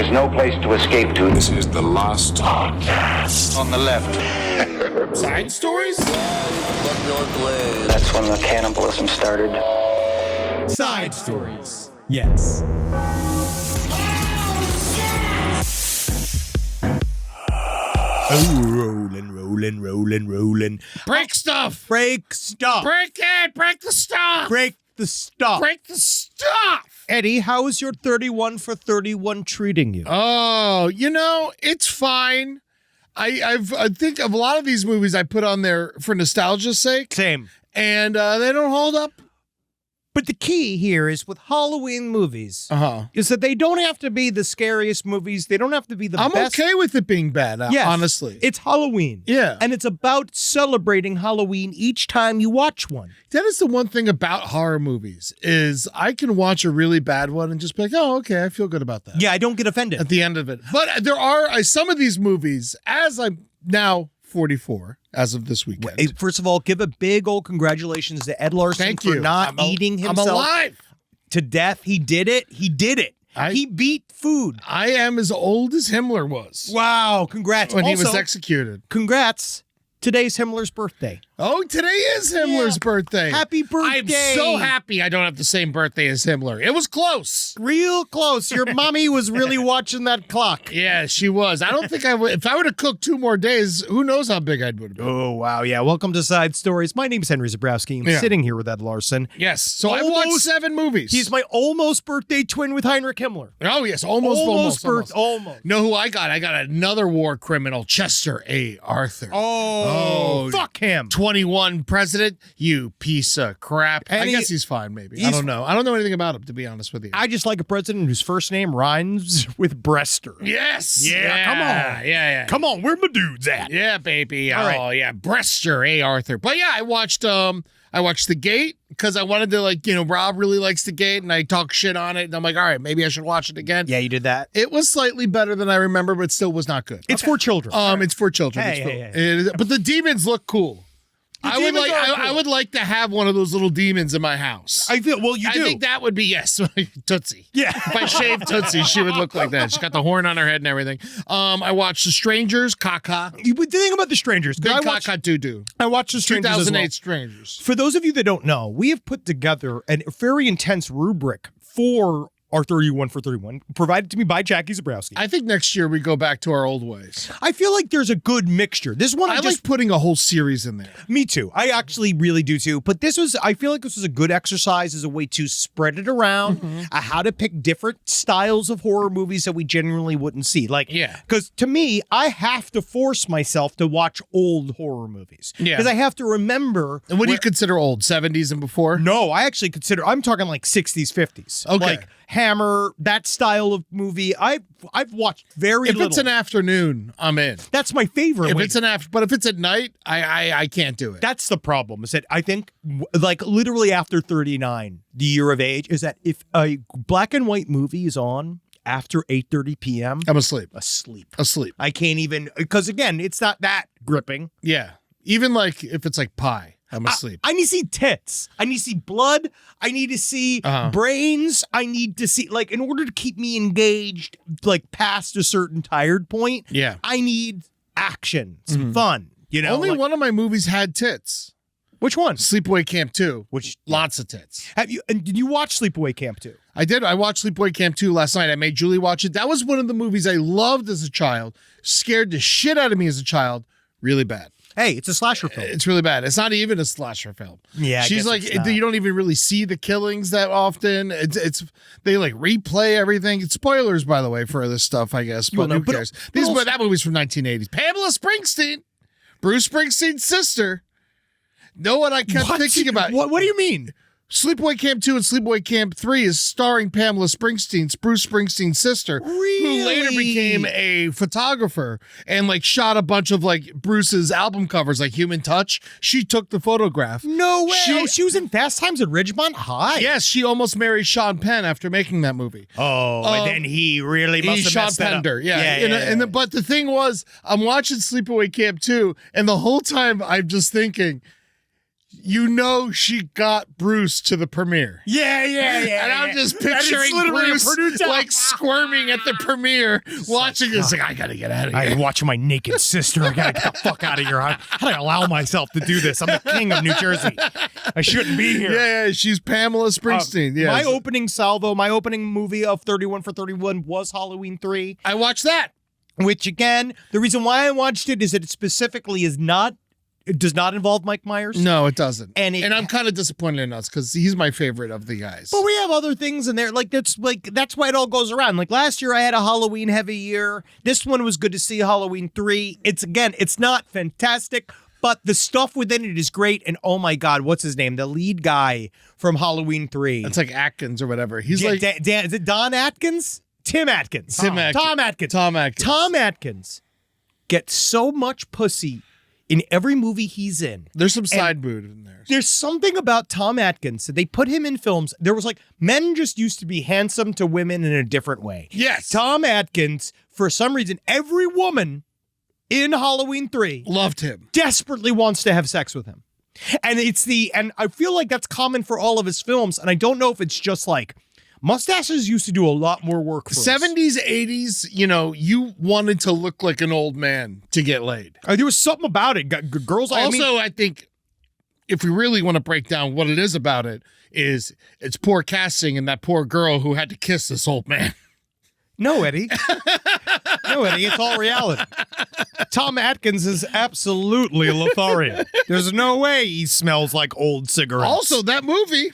There's no place to escape to. This is the last podcast. On the left. Side stories? That's when the cannibalism started. Side stories. Yes. Oh, rolling. Break stuff. Break stuff. Break it. Break the stuff. Break the stuff. Break the stuff. Eddie, how is your 31 for 31 treating you? Oh, it's fine. I think of a lot of these movies I put on there for nostalgia's sake. Same. And they don't hold up. But the key here is with Halloween movies Uh-huh. is that they don't have to be the scariest movies. They don't have to be the I'm best. okay with it being bad, Yes, honestly. It's Halloween. Yeah. And it's about celebrating Halloween each time you watch one. That is the one thing about horror movies is I can watch a really bad one and just be like, oh, okay, I feel good about that. Yeah, I don't get offended. At the end of it. But there are some of these movies, as I'm now 44 as of this weekend. Hey, first of all, give a big old congratulations to Ed Larson Thank for you. not eating himself I'm alive. to death. He did it. He beat food. I am as old as Himmler was Wow, congrats. when he Also, was executed. Congrats. Today's Himmler's birthday. Oh, today is Himmler's birthday. Happy birthday. I'm so happy I don't have the same birthday as Himmler. It was close. Real close. Your mommy was really watching that clock. Yeah, she was. I don't think I would. If I would have cooked 2 more days, who knows how big I would have been. Oh, wow. Yeah. Welcome to Side Stories. My name is Henry Zabrowski. I'm Yeah. sitting here with Ed Larson. Yes. So I've watched 7 movies. He's my almost birthday twin with Heinrich Himmler. Oh, yes. Almost. Almost. Know who I got? I got another war criminal, Chester A. Arthur. Oh, fuck him. 21 president, you piece of crap. And I guess he's fine, maybe. I he's- don't know. I don't know anything about him, to be honest with you. I just like a president whose first name rhymes with Brester. Yes. Yeah, come on. Yeah. Come on, where my dudes at? Yeah, baby. All right. Oh, yeah. Brester A. Arthur. But yeah, I watched The Gate because I wanted to, Rob really likes The Gate and I talk shit on it. And I'm like, all right, maybe I should watch it again. Yeah, you did that. It was slightly better than I remember, but still was not good. It's for children. It's for children. Hey. But the demons look cool. I would like to have one of those little demons in my house. I feel, well, you do. I think that would be, yes, Tootsie. Yeah. If I shaved Tootsie, she would look like that. She's got the horn on her head and everything. I watched The Strangers, Kaka. The thing about The Strangers. Big I watched Kaka doo-doo. The Strangers 2008 as well. Strangers. For those of you that don't know, we have put together a very intense rubric for our 31 for 31, provided to me by Jackie Zabrowski. I think next year we go back to our old ways. I feel like there's a good mixture. This one I like putting a whole series in there. Me too. I actually really do too. But I feel like this was a good exercise as a way to spread it around, how to pick different styles of horror movies that we generally wouldn't see. Because to me, I have to force myself to watch old horror movies. Yeah. Because I have to remember. And what do you consider old? 70s and before? No, I actually I'm talking like 60s, 50s. Okay. Like Hammer, that style of movie. I've watched very little. If it's an afternoon, I'm in. That's my favorite. But if it's at night, I can't do it. That's the problem. Is that I think literally after 39, the year of age, is that if a black and white movie is on after 8:30 p.m., I'm asleep. Asleep. I can't even, because again, it's not that gripping. Yeah. Even if it's like pie. I'm asleep. I need to see tits. I need to see blood. I need to see brains. I need to see, in order to keep me engaged, past a certain tired point. Yeah. I need action, some fun. Only one of my movies had tits. Which one? Sleepaway Camp 2. Which lots of tits. Did you watch Sleepaway Camp 2? I did. I watched Sleepaway Camp 2 last night. I made Julie watch it. That was one of the movies I loved as a child. Scared the shit out of me as a child. Really bad. Hey, it's a slasher film. It's really bad. It's not even a slasher film. Yeah, she's you don't even really see the killings that often. They replay everything. It's spoilers, by the way, for this stuff, I guess. But who cares? That movie's from 1980s. Pamela Springsteen, Bruce Springsteen's sister. Know what I kept thinking about? What do you mean? Sleepaway Camp 2 and Sleepaway Camp 3 is starring Pamela Springsteen's Bruce Springsteen's sister, really? Who later became a photographer and shot a bunch of Bruce's album covers, like Human Touch. She took the photograph. No way. She was in Fast Times at Ridgemont High. Yes, she almost married Sean Penn after making that movie. Oh, and then he really must have messed that up. Yeah. But the thing was, I'm watching Sleepaway Camp 2, and the whole time I'm just thinking, you know she got Bruce to the premiere. Yeah. And I'm just picturing Bruce like squirming at the premiere, watching this. Like, I gotta get out of here. I'm watching my naked sister. I gotta get the fuck out of here. How do I allow myself to do this? I'm the king of New Jersey. I shouldn't be here. Yeah, she's Pamela Springsteen. Yeah. My opening salvo, my opening movie of 31 for 31 was Halloween 3. I watched that. Which again, the reason why I watched it is that it specifically it does not involve Mike Myers. No, it doesn't. And I'm kind of disappointed in us because he's my favorite of the guys. But we have other things in there. That's why it all goes around. Like last year I had a Halloween heavy year. This one was good to see Halloween 3. It's not fantastic, but the stuff within it is great. And oh my God, what's his name? The lead guy from Halloween 3. It's like Atkins or whatever. He's like is it Don Atkins? Tim Atkins. Tom Atkins gets so much pussy in every movie he's in. There's some side boob in there. There's something about Tom Atkins that they put him in films. There was like, men just used to be handsome to women in a different way. Yes. Tom Atkins, for some reason, every woman in Halloween 3 loved him. Desperately wants to have sex with him. And and I feel like that's common for all of his films. And I don't know if it's just like, mustaches used to do a lot more work for 70s, 80s, you wanted to look like an old man to get laid. There was something about it. Girls, I think if we really want to break down what it is about it, is it's poor casting and that poor girl who had to kiss this old man. No, Eddie. It's all reality. Tom Atkins is absolutely Lothario. There's no way he smells like old cigarettes. Also, that movie...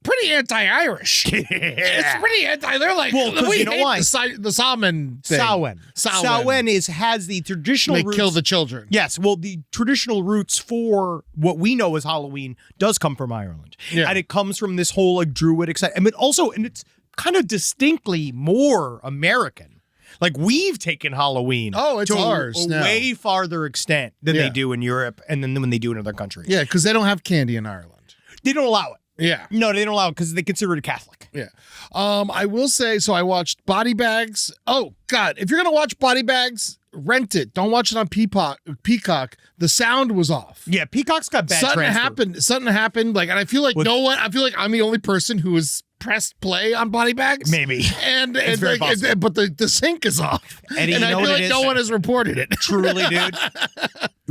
pretty anti-Irish. It's pretty anti. They're like, we hate why? The Samhain thing. Samhain has the traditional roots. They kill the children. Yes, well, the traditional roots for what we know as Halloween does come from Ireland. Yeah. And it comes from this whole like Druidic side. And it's kind of distinctly more American. Like we've taken Halloween it's to ours a now. Way farther extent than they do in Europe and then when they do in other countries. Yeah, because they don't have candy in Ireland. They don't allow it. Yeah. No, they don't allow it because they consider it a Catholic. Yeah. I will say, so I watched Body Bags. Oh, God. If you're going to watch Body Bags, rent it. Don't watch it on Peacock. The sound was off. Yeah, Peacock's got bad transfer. Something happened. Like, and I feel like I feel like I'm the only person who has pressed play on Body Bags. Maybe. And but the sync is off. Eddie, and I feel like no one has reported it. Truly, dude.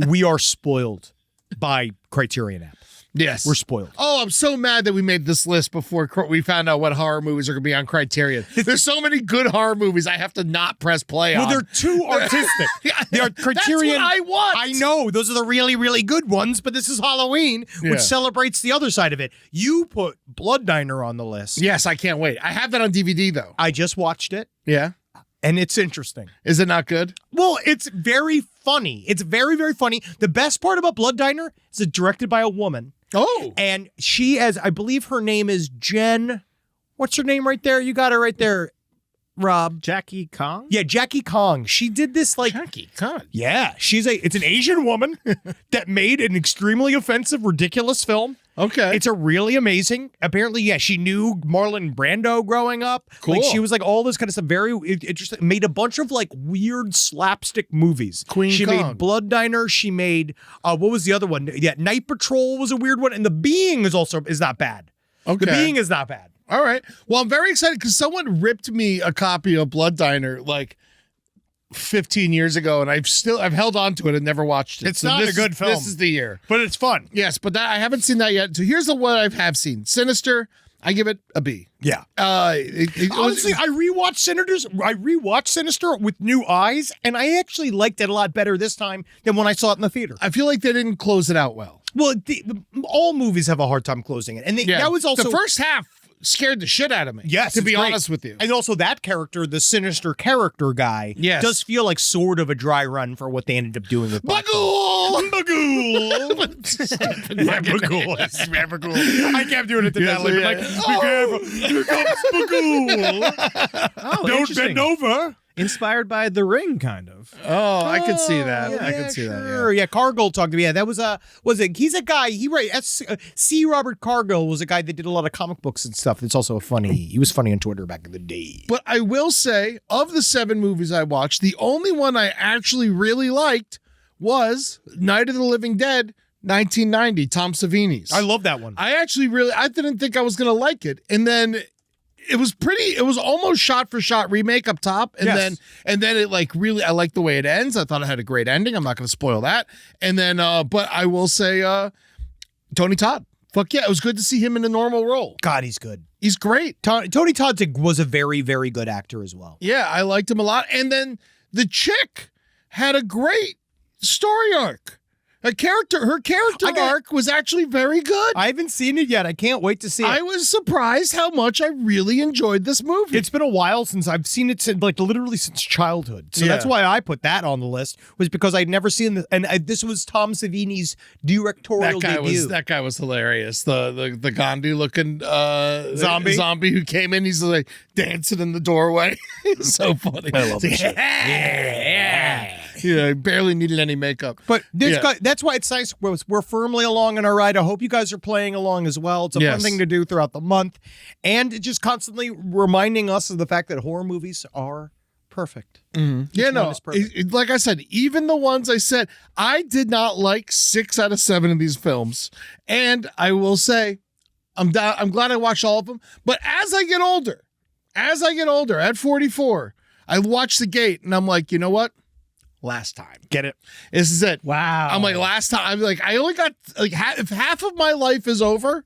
We are spoiled by Criterion app. Yes. We're spoiled. Oh, I'm so mad that we made this list before we found out what horror movies are going to be on Criterion. There's so many good horror movies I have to not press play on. Well, they're too artistic. They are Criterion. That's what I want. I know. Those are the really, really good ones, but this is Halloween, which celebrates the other side of it. You put Blood Diner on the list. Yes, I can't wait. I have that on DVD, though. I just watched it. Yeah. And it's interesting. Is it not good? Well, it's very funny. It's very, very funny. The best part about Blood Diner is it's directed by a woman. Oh. And she, I believe her name is Jen. What's her name right there? You got her right there, Rob. Jackie Kong? Yeah, Jackie Kong. She did this like... Jackie Kong. Yeah. It's an Asian woman that made an extremely offensive, ridiculous film. Okay. It's a really amazing. Apparently, yeah, she knew Marlon Brando growing up. Cool. Like she was like all this kind of stuff. Very interesting. Made a bunch of like weird slapstick movies. She Kong. made Blood Diner. She made what was the other one? Yeah, Night Patrol was a weird one, and The Being is not bad. Okay. The Being is not bad. All right. Well, I'm very excited because someone ripped me a copy of Blood Diner like 15 years ago, and I've held on to it and never watched it. It's not a good film. This is the year, but it's fun. Yes, but I haven't seen that yet. So here's what I have seen: Sinister. I give it a B. Yeah. Honestly, I rewatched Sinister with new eyes, and I actually liked it a lot better this time than when I saw it in the theater. I feel like they didn't close it out well. Well, all movies have a hard time closing it, and that was also the first half scared the shit out of me. Yes, to be great. honest with you. And also that character, the sinister character guy, does feel like sort of a dry run for what they ended up doing with Bagul. Bagul. I kept doing it to Natalie, but be careful. Here comes Bagul. Oh, don't bend over. Inspired by The Ring, kind of. Oh, I could see that. Yeah, I could see that. Sure. Yeah, Cargill talked to me. Yeah, that was he's a guy. C. Robert Cargill was a guy that did a lot of comic books and stuff. It's also he was funny on Twitter back in the day. But I will say, of the 7 movies I watched, the only one I actually really liked was Night of the Living Dead, 1990, Tom Savini's. I love that one. I didn't think I was going to like it. And then it was almost shot for shot remake up top. And then it like really, I like the way it ends. I thought it had a great ending. I'm not going to spoil that. And then, but I will say, Tony Todd. Fuck yeah. It was good to see him in a normal role. God, he's good. He's great. Tony Todd was a very, very good actor as well. Yeah, I liked him a lot. And then the chick had a great story arc. Her character arc was actually very good. I haven't seen it yet. I can't wait to see it. I was surprised how much I really enjoyed this movie. It's been a while since I've seen it, literally since childhood. So that's why I put that on the list, was because I'd never seen this. And this was Tom Savini's directorial debut. That guy was hilarious. The Gandhi looking zombie who came in. He's like dancing in the doorway. It's so funny. I love this shit. Yeah, barely needed any makeup. But this guy, that's why it's nice. We're firmly along in our ride. I hope you guys are playing along as well. It's a fun thing to do throughout the month. And just constantly reminding us of the fact that horror movies are perfect. Mm-hmm. Like I said, even the ones I said, I did not like 6 out of 7 of these films. And I will say, I'm glad I watched all of them. But as I get older, at 44, I watch The Gate and I'm like, you know what? Last time. Get it? This is it. Wow. I'm like, last time. I'm like, I only got like if half of my life is over.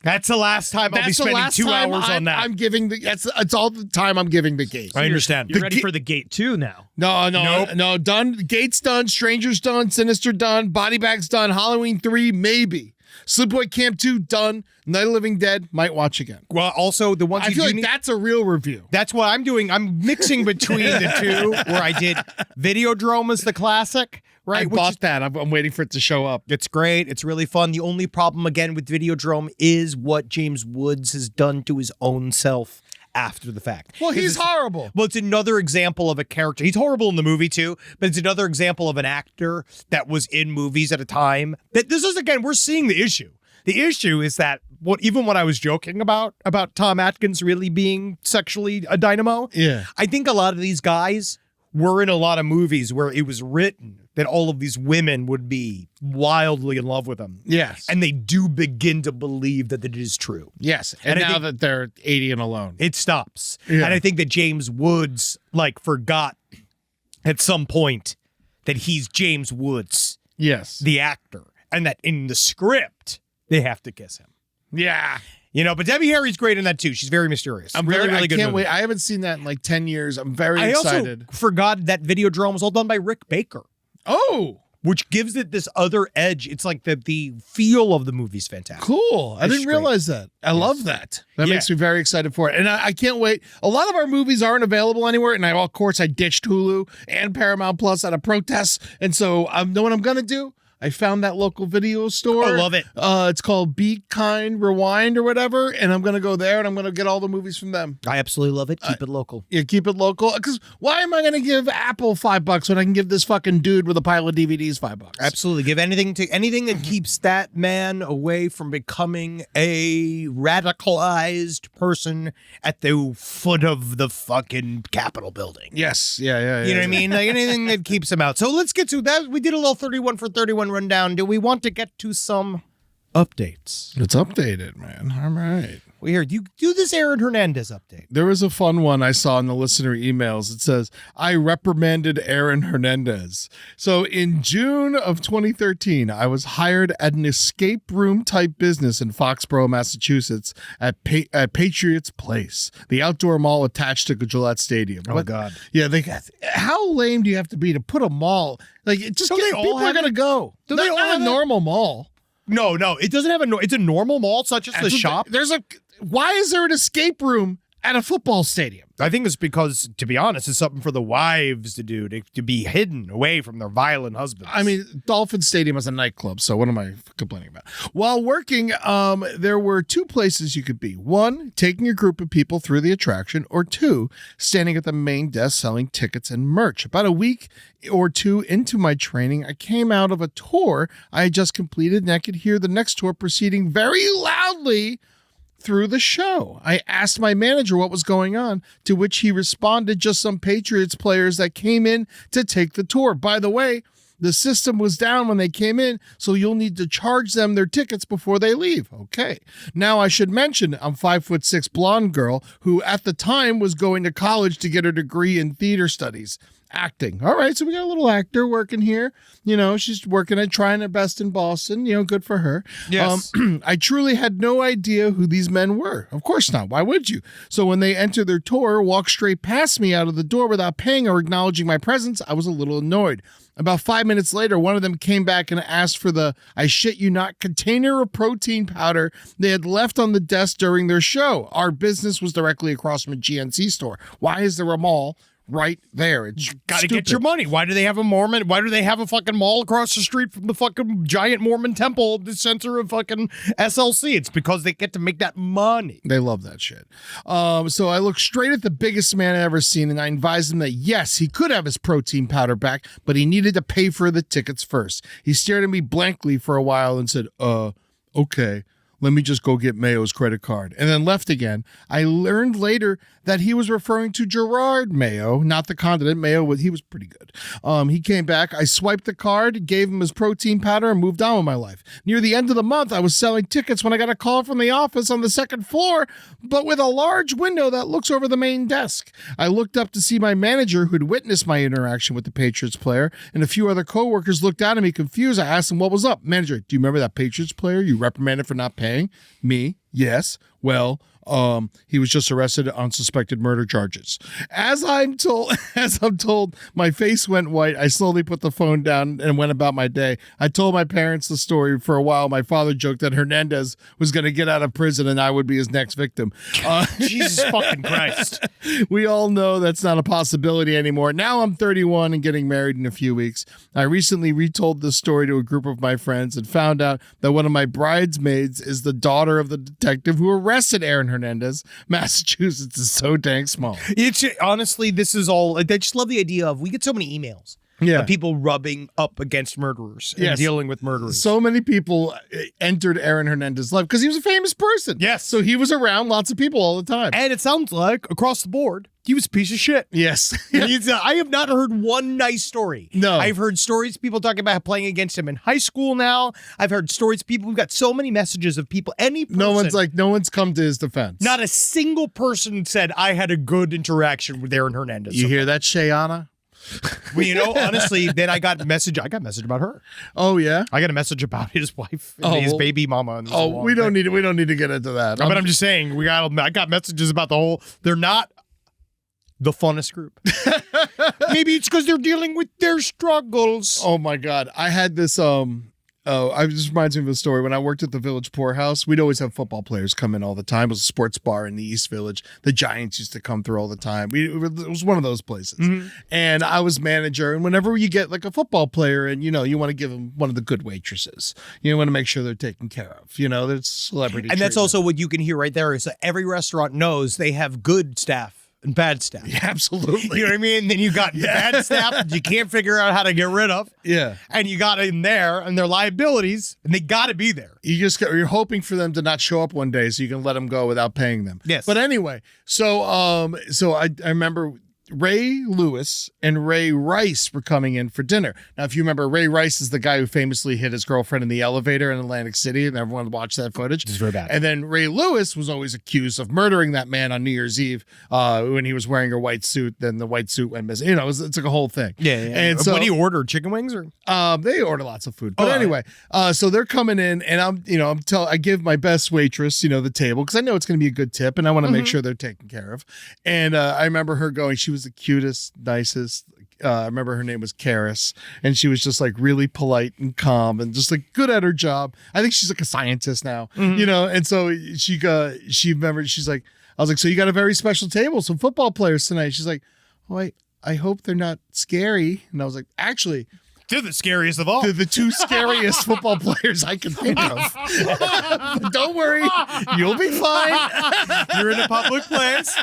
That's the last time I'll be spending 2 hours on that. I'm giving it's all the time I'm giving The Gate. I understand. You're ready for The Gate 2 now. No, done. Gate's done. Stranger's done. Sinister done. Body Bag's done. Halloween 3 maybe. Sleepaway Camp 2 done. Night of the Living Dead might watch again. Well, also the ones I feel like that's a real review. That's what I'm doing. I'm mixing between the two, where I did Videodrome as the classic, right? I bought that. I'm waiting for it to show up. It's great. It's really fun. The only problem again with Videodrome is what James Woods has done to his own self after the fact. Well, he's horrible. Well, it's another example of a character. He's horrible in the movie too, but it's another example of an actor that was in movies at a time. That this is, again, we're seeing the issue. The issue is that even when I was joking about Tom Atkins really being sexually a dynamo, I think a lot of these guys were in a lot of movies where it was written that all of these women would be wildly in love with him. Yes. And they do begin to believe that it is true. Yes. And now that they're 80 and alone, it stops. Yeah. And I think that James Woods forgot at some point that he's James Woods. Yes. The actor. And that in the script, they have to kiss him. Yeah. But Debbie Harry's great in that too. She's very mysterious. I'm really I good can't movie. wait. I haven't seen that in like 10 years. I'm very excited. I also forgot that Videodrome was all done by Rick Baker. Oh. Which gives it this other edge. It's like the feel of the movie's fantastic. Cool. I didn't realize that. I love that. That makes me very excited for it. And I can't wait. A lot of our movies aren't available anywhere. And of course, I ditched Hulu and Paramount Plus out of protest. And so I know what I'm going to do. I found that local video store. I love it. It's called Be Kind Rewind or whatever. And I'm going to go there and I'm going to get all the movies from them. I absolutely love it. Keep it local. Yeah, keep it local. Because why am I going to give Apple $5 when I can give this fucking dude with a pile of DVDs $5? Absolutely. Give anything that keeps that man away from becoming a radicalized person at the foot of the fucking Capitol building. Yes. Yeah. You know what I mean? Like anything that keeps him out. So let's get to that. We did a little 31 for 31 rundown. Do we want to get to some updates? It's updated, man. All right. We hear you do this Aaron Hernandez update. There was a fun one I saw in the listener emails. It says, I reprimanded Aaron Hernandez. So in June of 2013, I was hired at an escape room type business in Foxborough, Massachusetts at Patriots Place, the outdoor mall attached to Gillette Stadium. Oh, God. Yeah. How lame do you have to be to put a mall? Like, it just people are going to go. Do they all have a normal mall? No, it doesn't have it's a normal mall. It's not just the shop. Why is there an escape room at a football stadium? I think it's because, to be honest, it's something for the wives to do, to be hidden away from their violent husbands. I mean, Dolphin Stadium is a nightclub, so what am I complaining about? While working, there were 2 places you could be. 1, taking a group of people through the attraction, or 2, standing at the main desk selling tickets and merch. About a week or 2 into my training, I came out of a tour I had just completed, and I could hear the next tour proceeding very loudly through the show. I asked my manager what was going on, to which he responded, just some Patriots players that came in to take the tour. By the way, The system was down when they came in, so you'll need to charge them their tickets before they leave. Okay. Now I should mention I'm 5'6" blonde girl who at the time was going to college to get her degree in theater studies. Acting. All right, so we got a little actor working here. She's working at trying her best in Boston. Good for her. Yes. I truly had no idea who these men were. Of course not. Why would you? So when they entered their tour, walked straight past me out of the door without paying or acknowledging my presence, I was a little annoyed. About 5 minutes later, one of them came back and asked for the, I shit you not, container of protein powder they had left on the desk during their show. Our business was directly across from a GNC store. Why is there a mall right there? It's gotta get your money. Why do they have a Mormon? Why do they have a fucking mall across the street from the fucking giant Mormon temple, the center of fucking SLC? It's because they get to make that money. They love that shit. So I looked straight at the biggest man I ever seen, and I advised him that yes, he could have his protein powder back, but he needed to pay for the tickets first. He stared at me blankly for a while and said, okay. Let me just go get Mayo's credit card, and then left again. I learned later that he was referring to Gerard Mayo, not the condiment. Mayo, he was pretty good. He came back. I swiped the card, gave him his protein powder, and moved on with my life. Near the end of the month, I was selling tickets when I got a call from the office on the second floor, but with a large window that looks over the main desk. I looked up to see my manager, who'd witnessed my interaction with the Patriots player, and a few other coworkers looked out at me confused. I asked him what was up. Manager, do you remember that Patriots player you reprimanded for not paying? Me? Yes. Well, he was just arrested on suspected murder charges. As I'm told, my face went white. I slowly put the phone down and went about my day. I told my parents the story. For a while, my father joked that Hernandez was going to get out of prison and I would be his next victim. Jesus fucking Christ. We all know that's not a possibility anymore. Now I'm 31 and getting married in a few weeks. I recently retold this story to a group of my friends and found out that one of my bridesmaids is the daughter of the detective who arrested Aaron Hernandez. Massachusetts is so dang small. It's honestly, this is all. I just love the idea of we get so many emails. Yeah. Of people rubbing up against murderers and dealing with murderers. So many people entered Aaron Hernandez's life because he was a famous person. Yes. So he was around lots of people all the time. And it sounds like across the board, he was a piece of shit. Yes. I have not heard one nice story. No. I've heard stories, people talking about playing against him in high school now. I've heard stories, we've got so many messages of people, any person. No one's come to his defense. Not a single person said, I had a good interaction with Aaron Hernandez. You hear that, Shayana? Well, honestly, then I got a message about her. Oh yeah, I got a message about his wife and his baby mama. And we don't need to get into that. But I'm just saying, I got messages about the whole. They're not the funnest group. Maybe it's because they're dealing with their struggles. Oh my God, I had this. It just reminds me of a story. When I worked at the Village Poorhouse, we'd always have football players come in all the time. It was a sports bar in the East Village. The Giants used to come through all the time. It was one of those places. Mm-hmm. And I was manager. And whenever you get like a football player and, you want to give them one of the good waitresses. You want to make sure they're taken care of. There's celebrity And that's also what you can hear right there is that every restaurant knows they have good staff and bad staff. Yeah, absolutely. You know what I mean? Then you got the bad staff that you can't figure out how to get rid of. Yeah. And you got in there and their liabilities, and they got to be there. You're hoping for them to not show up one day so you can let them go without paying them. Yes. But anyway, so I remember Ray Lewis and Ray Rice were coming in for dinner. Now, if you remember, Ray Rice is the guy who famously hit his girlfriend in the elevator in Atlantic City, and everyone watched that footage. It's very bad. And then Ray Lewis was always accused of murdering that man on New Year's Eve when he was wearing a white suit. Then the white suit went missing. It's like a whole thing. Yeah. And so, what do you order? Chicken wings or? They order lots of food. But anyway, so they're coming in, and I give my best waitress, the table because I know it's going to be a good tip, and I want to make sure they're taken care of. And I remember her going. She was the cutest, nicest. I remember her name was Karis, and she was just like really polite and calm and just like good at her job. I think she's like a scientist now, And so she's like, I was like, so you got a very special table, some football players tonight. She's like, oh, I hope they're not scary. And I was like, actually, they're the scariest of all. They're the two scariest football players I can think of. But don't worry, you'll be fine. You're in a public place.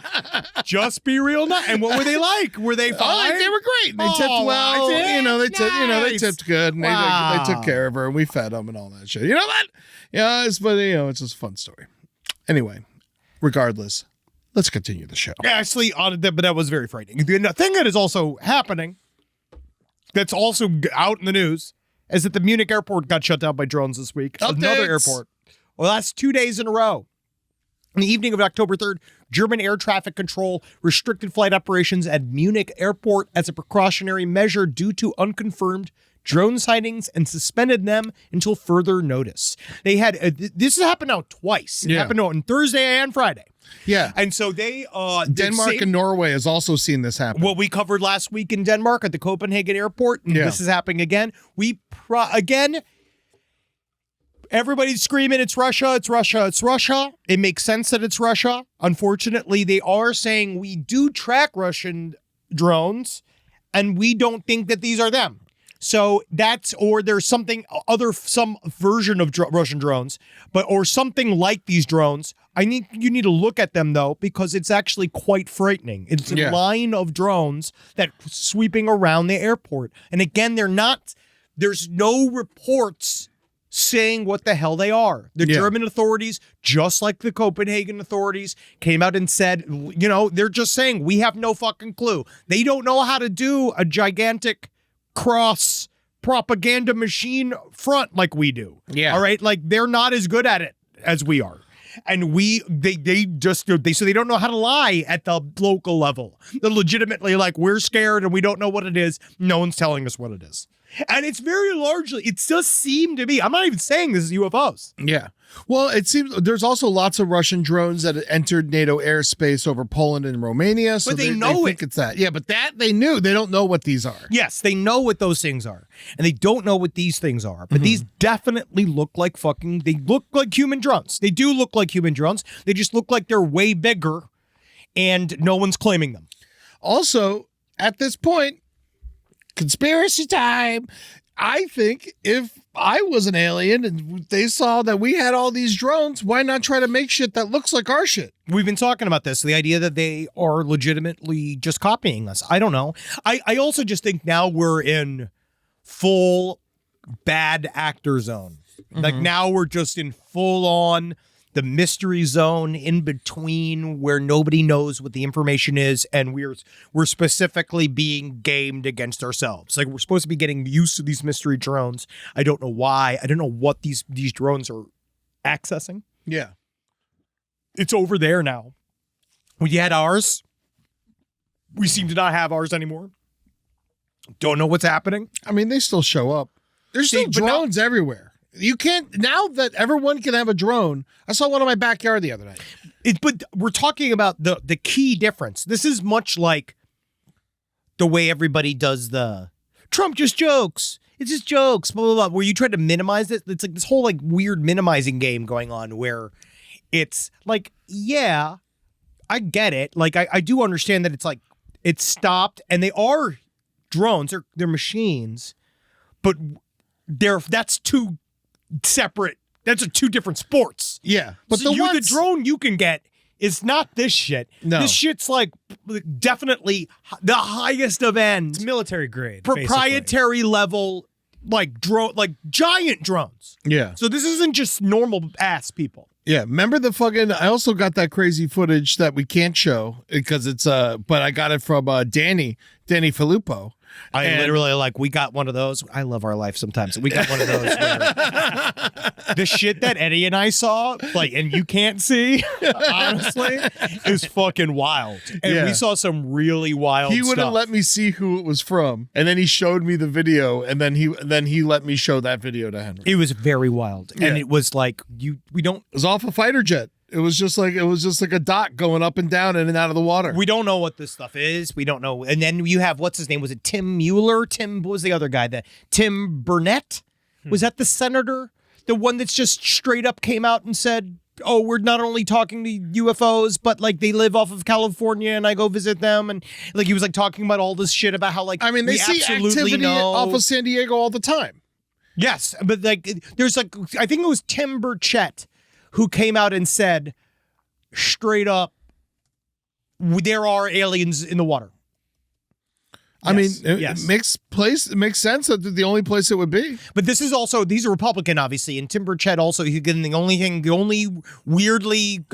Just be real nice. And what were they like? Were they fine? They were great. They tipped well. They tipped good, and they took care of her, and we fed them and all that shit. You know what? Yeah, it's just a fun story. Anyway, regardless, let's continue the show. Actually, but that was very frightening. The thing that is also happening. that's also out in the news is that the Munich airport got shut down by drones this week. Updates. Another airport. Well, that's 2 days in a row. In the evening of October 3rd, German air traffic control restricted flight operations at Munich airport as a precautionary measure due to unconfirmed drone sightings and suspended them until further notice. They had this has happened now twice. It happened on Thursday and Friday. Yeah. And so they Denmark and Norway has also seen this happen. what we covered last week in Denmark at the Copenhagen airport. Yeah. This is happening again. Again, everybody's screaming, it's Russia, it's Russia, it's Russia. It makes sense that it's Russia. Unfortunately, they are saying we do track Russian drones and we don't think that these are them. So or there's some version of Russian drones, or something like these drones. You need to look at them though, because it's actually quite frightening. It's a line of drones that sweeping around the airport. And again, there's no reports saying what the hell they are. The German authorities, just like the Copenhagen authorities, came out and said, they're just saying, we have no fucking clue. They don't know how to do a gigantic cross propaganda machine front like we do. Yeah. All right. Like they're not as good at it as we are. And they don't know how to lie at the local level. They're legitimately like, we're scared and we don't know what it is. No one's telling us what it is. And it's very largely, it does seem to be, I'm not even saying this is UFOs. Yeah. Well, it seems there's also lots of Russian drones that entered NATO airspace over Poland and Romania. So but they think it's that. Yeah, but that they knew. They don't know what these are. Yes, they know what those things are. And they don't know what these things are. But these definitely look like they look like human drones. They do look like human drones. They just look like they're way bigger and no one's claiming them. Also, at this point, conspiracy time. I think if I was an alien and they saw that we had all these drones, why not try to make shit that looks like our shit? We've been talking about this, the idea that they are legitimately just copying us. I don't know. I also just think now we're in full bad actor zone. Like now we're just in full on the mystery zone in between where nobody knows what the information is, and we're specifically being gamed against ourselves. Like we're supposed to be getting used to these mystery drones. I don't know why. I don't know what these drones are accessing. Yeah. It's over there now. We had ours. We seem to not have ours anymore. Don't know what's happening. I mean, they still show up. There's still drones everywhere. You can't, now that everyone can have a drone. I saw one in my backyard the other night. But we're talking about the key difference. This is much like the way everybody does the Trump just jokes. It's just jokes, blah, blah, blah, where you try to minimize it. It's like this whole like weird minimizing game going on where it's like, yeah, I get it. Like, I do understand that it's like, it's stopped and they are drones, they're machines, but that's two separate. That's two different sports. Yeah, but so the drone you can get is not this shit. No, this shit's like definitely the highest of end. It's military grade, proprietary basically. Level, like drone, like giant drones. Yeah. So this isn't just normal ass people. Yeah, remember the fucking. I also got that crazy footage that we can't show because it's but I got it from Danny Filippo. Literally we got one of those. I love our life sometimes. We got one of those where the shit that Eddie and I saw, and you can't see, honestly, is fucking wild. And we saw some really wild stuff. He wouldn't let me see who it was from. And then he showed me the video, and then he let me show that video to Henry. It was very wild. Yeah. And it was like it was off a fighter jet. It was just like a dot going up and down in and out of the water. We don't know what this stuff is. We don't know. And then you have, what's his name? Was it Tim Mueller? What was the other guy? Tim Burnett? Was that the senator? The one that's just straight up came out and said, oh, we're not only talking to UFOs, but they live off of California and I go visit them. And he was talking about all this shit about how they see activity off of San Diego all the time. Yes. But there's I think it was Tim Burchett who came out and said straight up, there are aliens in the water. I mean, Yes. it makes sense that the only place it would be. But this is also, these are Republican, obviously, and Tim Burchett also, he's getting the only weirdly,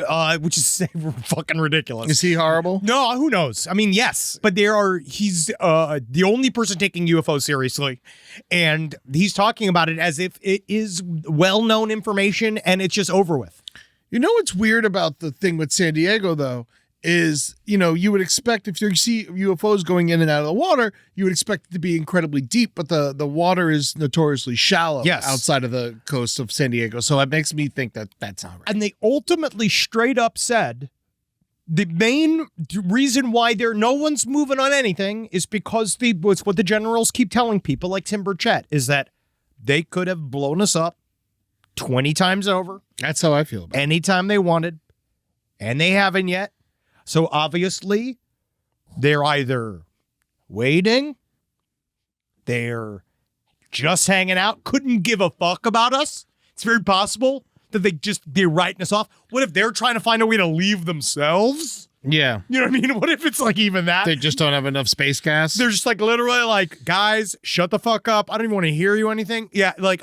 which is fucking ridiculous. Is he horrible? No, who knows? I mean, yes, but he's the only person taking UFO seriously, and he's talking about it as if it is well-known information and it's just over with. You know what's weird about the thing with San Diego, though, is, you would expect if you see UFOs going in and out of the water, you would expect it to be incredibly deep, but the water is notoriously shallow outside of the coast of San Diego. So it makes me think that that's not right. And they ultimately straight up said the main reason why no one's moving on anything is because what's what the generals keep telling people like Tim Burchett is that they could have blown us up 20 times over. That's how I feel about it. Anytime they wanted, and they haven't yet. So obviously, they're either waiting, they're just hanging out, couldn't give a fuck about us. It's very possible that they're writing us off. What if they're trying to find a way to leave themselves? Yeah. You know what I mean? What if it's like even that? They just don't have enough space gas? They're just like literally like, guys, shut the fuck up. I don't even want to hear you anything. Yeah, like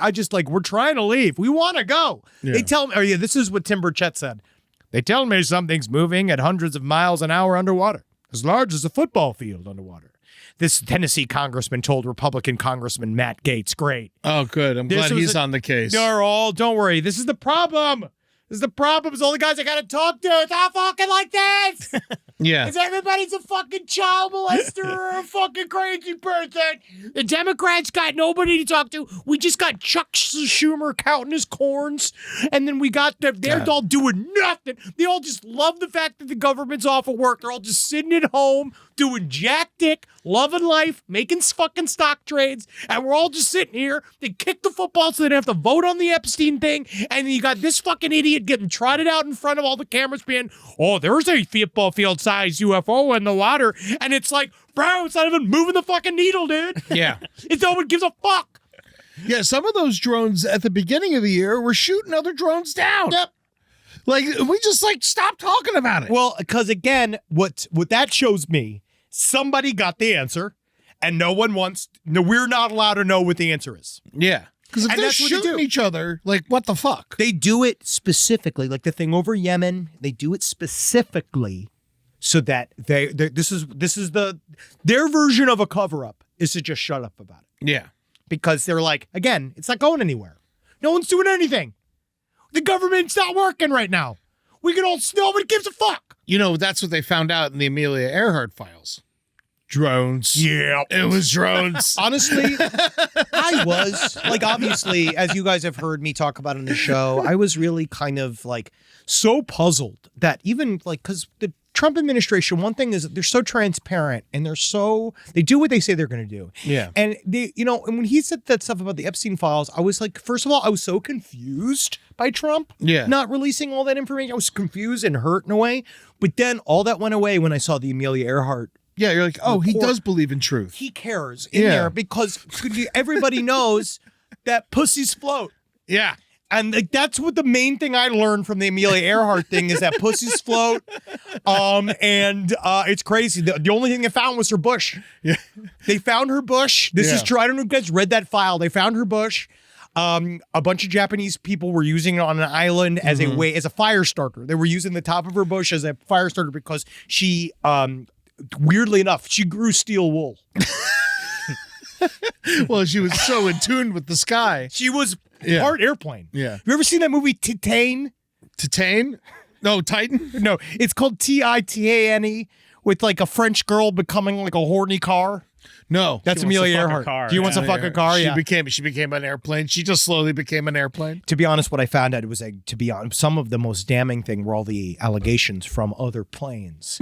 we're trying to leave. We want to go. Yeah. They tell me, this is what Tim Burchett said. They tell me something's moving at hundreds of miles an hour underwater, as large as a football field underwater. This Tennessee congressman told Republican Congressman Matt Gaetz, great. Oh, good. I'm glad he's on the case. Don't worry. This is the problem. This is the problem. It's all the guys I got to talk to. It's not fucking like this. Yeah. Because everybody's a fucking child molester or a fucking crazy person. The Democrats got nobody to talk to. We just got Chuck Schumer counting his corns. And then we got they're all doing nothing. They all just love the fact that the government's off of work. They're all just sitting at home doing jack dick, loving life, making fucking stock trades. And we're all just sitting here. They kick the football so they don't have to vote on the Epstein thing. And you got this fucking idiot getting trotted out in front of all the cameras being, oh, there's a football field-sized UFO in the water. And it's like, bro, it's not even moving the fucking needle, dude. Yeah. No one gives a fuck. Yeah, some of those drones at the beginning of the year were shooting other drones down. Yep. Like, we just, stopped talking about it. Well, because, again, what that shows me, somebody got the answer, and we're not allowed to know what the answer is. Yeah. Because if they're shooting each other, what the fuck? They do it specifically, like the thing over Yemen, they do it specifically so that this is their version of a cover-up is to just shut up about it. Yeah. Because they're like, again, it's not going anywhere. No one's doing anything. The government's not working right now. Nobody gives a fuck. That's what they found out in the Amelia Earhart files. Drones. Yeah. It was drones. Honestly, I was, obviously, as you guys have heard me talk about on the show, I was really kind of, so puzzled that even, because the Trump administration, one thing is they're so transparent and they do what they say they're going to do. Yeah. And and when he said that stuff about the Epstein files, I was like, first of all, I was so confused by Trump not releasing all that information. I was confused and hurt in a way. But then all that went away when I saw the Amelia Earhart. Yeah, you're like, oh, he does believe in truth. He cares in there because everybody knows that pussies float. Yeah. And that's what the main thing I learned from the Amelia Earhart thing is that pussies float. And it's crazy. The only thing they found was her bush. Yeah. They found her bush. This is true. I don't know if you guys read that file. They found her bush. A bunch of Japanese people were using it on an island as a fire starter. They were using the top of her bush as a fire starter because she, weirdly enough, she grew steel wool. Well, she was so in tune with the sky. She was part airplane. Yeah. You ever seen that movie Titane? Titane? No, Titan? No, it's called Titane with a French girl becoming a horny car. No. That's Amelia Earhart. Do you want to fuck a car? She became an airplane. She just slowly became an airplane. To be honest, what I found out was some of the most damning thing were all the allegations from other planes.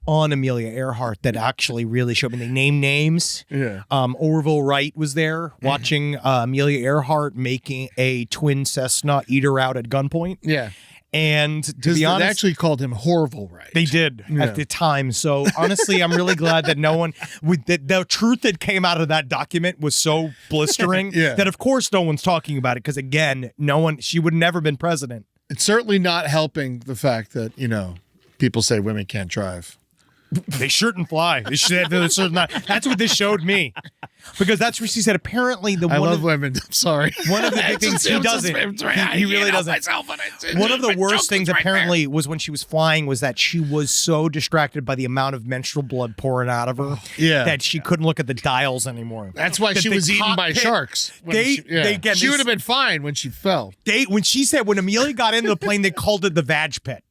On Amelia Earhart that actually really showed me. They named names. Yeah. Orville Wright was there watching Amelia Earhart making a twin Cessna eat her out at gunpoint. Yeah. And to be honest, they actually called him Horrible Wright. They did at the time. So honestly, I'm really glad that no one with the truth that came out of that document was so blistering that of course no one's talking about it because again, she would never been president. It's certainly not helping the fact that, people say women can't drive. They shouldn't fly. That's what this showed me. Because that's where she said apparently I love women. I'm sorry. One of the big things he doesn't. He really doesn't. One of the worst things apparently was when she was flying was that she was so distracted by the amount of menstrual blood pouring out of her that she couldn't look at the dials anymore. That's why she was eaten by sharks. She would have been fine when she fell. When she said when Amelia got into the plane, they called it the vag pit.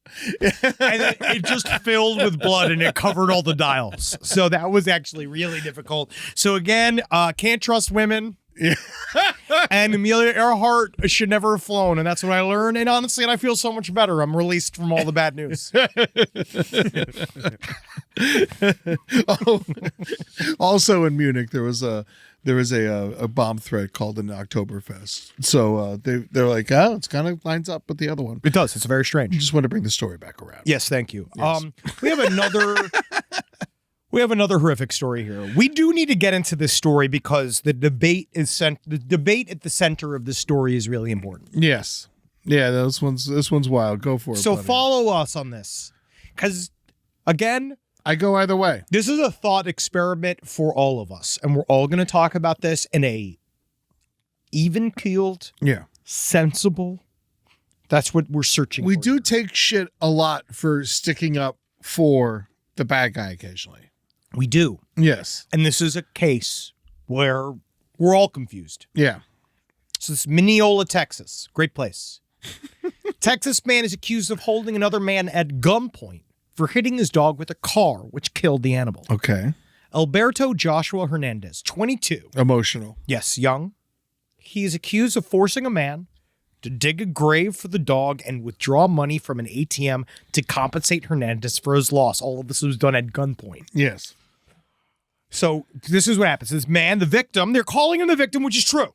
And it just filled with blood and it covered all the dials. So that was actually really difficult. So again, can't trust women. And Amelia Earhart should never have flown, and that's what I learned. And honestly, I feel so much better. I'm released from all the bad news. Also in Munich, there was a bomb threat called an Oktoberfest. So they're like, oh, it's kind of lines up with the other one. It does. It's very strange. You just want to bring the story back around. Yes, thank you. Yes. We have another. We have another horrific story here. We do need to get into this story because the debate at the center of the story is really important. Yes. Yeah, this one's wild. Go for it. So buddy. follow us on this. Because again, I go either way. This is a thought experiment for all of us. And we're all going to talk about this in a even-keeled, sensible. That's what we're searching for. We do take shit a lot for sticking up for the bad guy occasionally. We do. Yes. And this is a case where we're all confused. Yeah. So this is Mineola, Texas. Great place. Texas man is accused of holding another man at gunpoint for hitting his dog with a car, which killed the animal. Okay. Alberto Joshua Hernandez, 22. Emotional. Yes, young. He is accused of forcing a man to dig a grave for the dog and withdraw money from an ATM to compensate Hernandez for his loss. All of this was done at gunpoint. Yes. So this is what happens. This man, the victim, they're calling him the victim, which is true.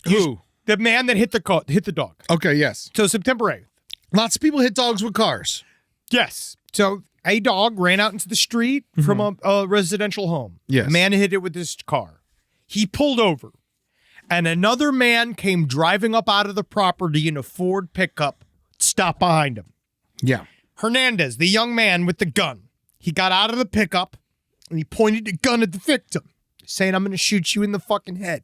Who? The man that hit the dog. Okay, yes. So September 8th. Lots of people hit dogs with cars. Yes. So a dog ran out into the street from a residential home. Yes. A man hit it with his car. He pulled over. And another man came driving up out of the property in a Ford pickup, stopped behind him. Yeah. Hernandez, the young man with the gun, he got out of the pickup and he pointed the gun at the victim, saying, I'm going to shoot you in the fucking head.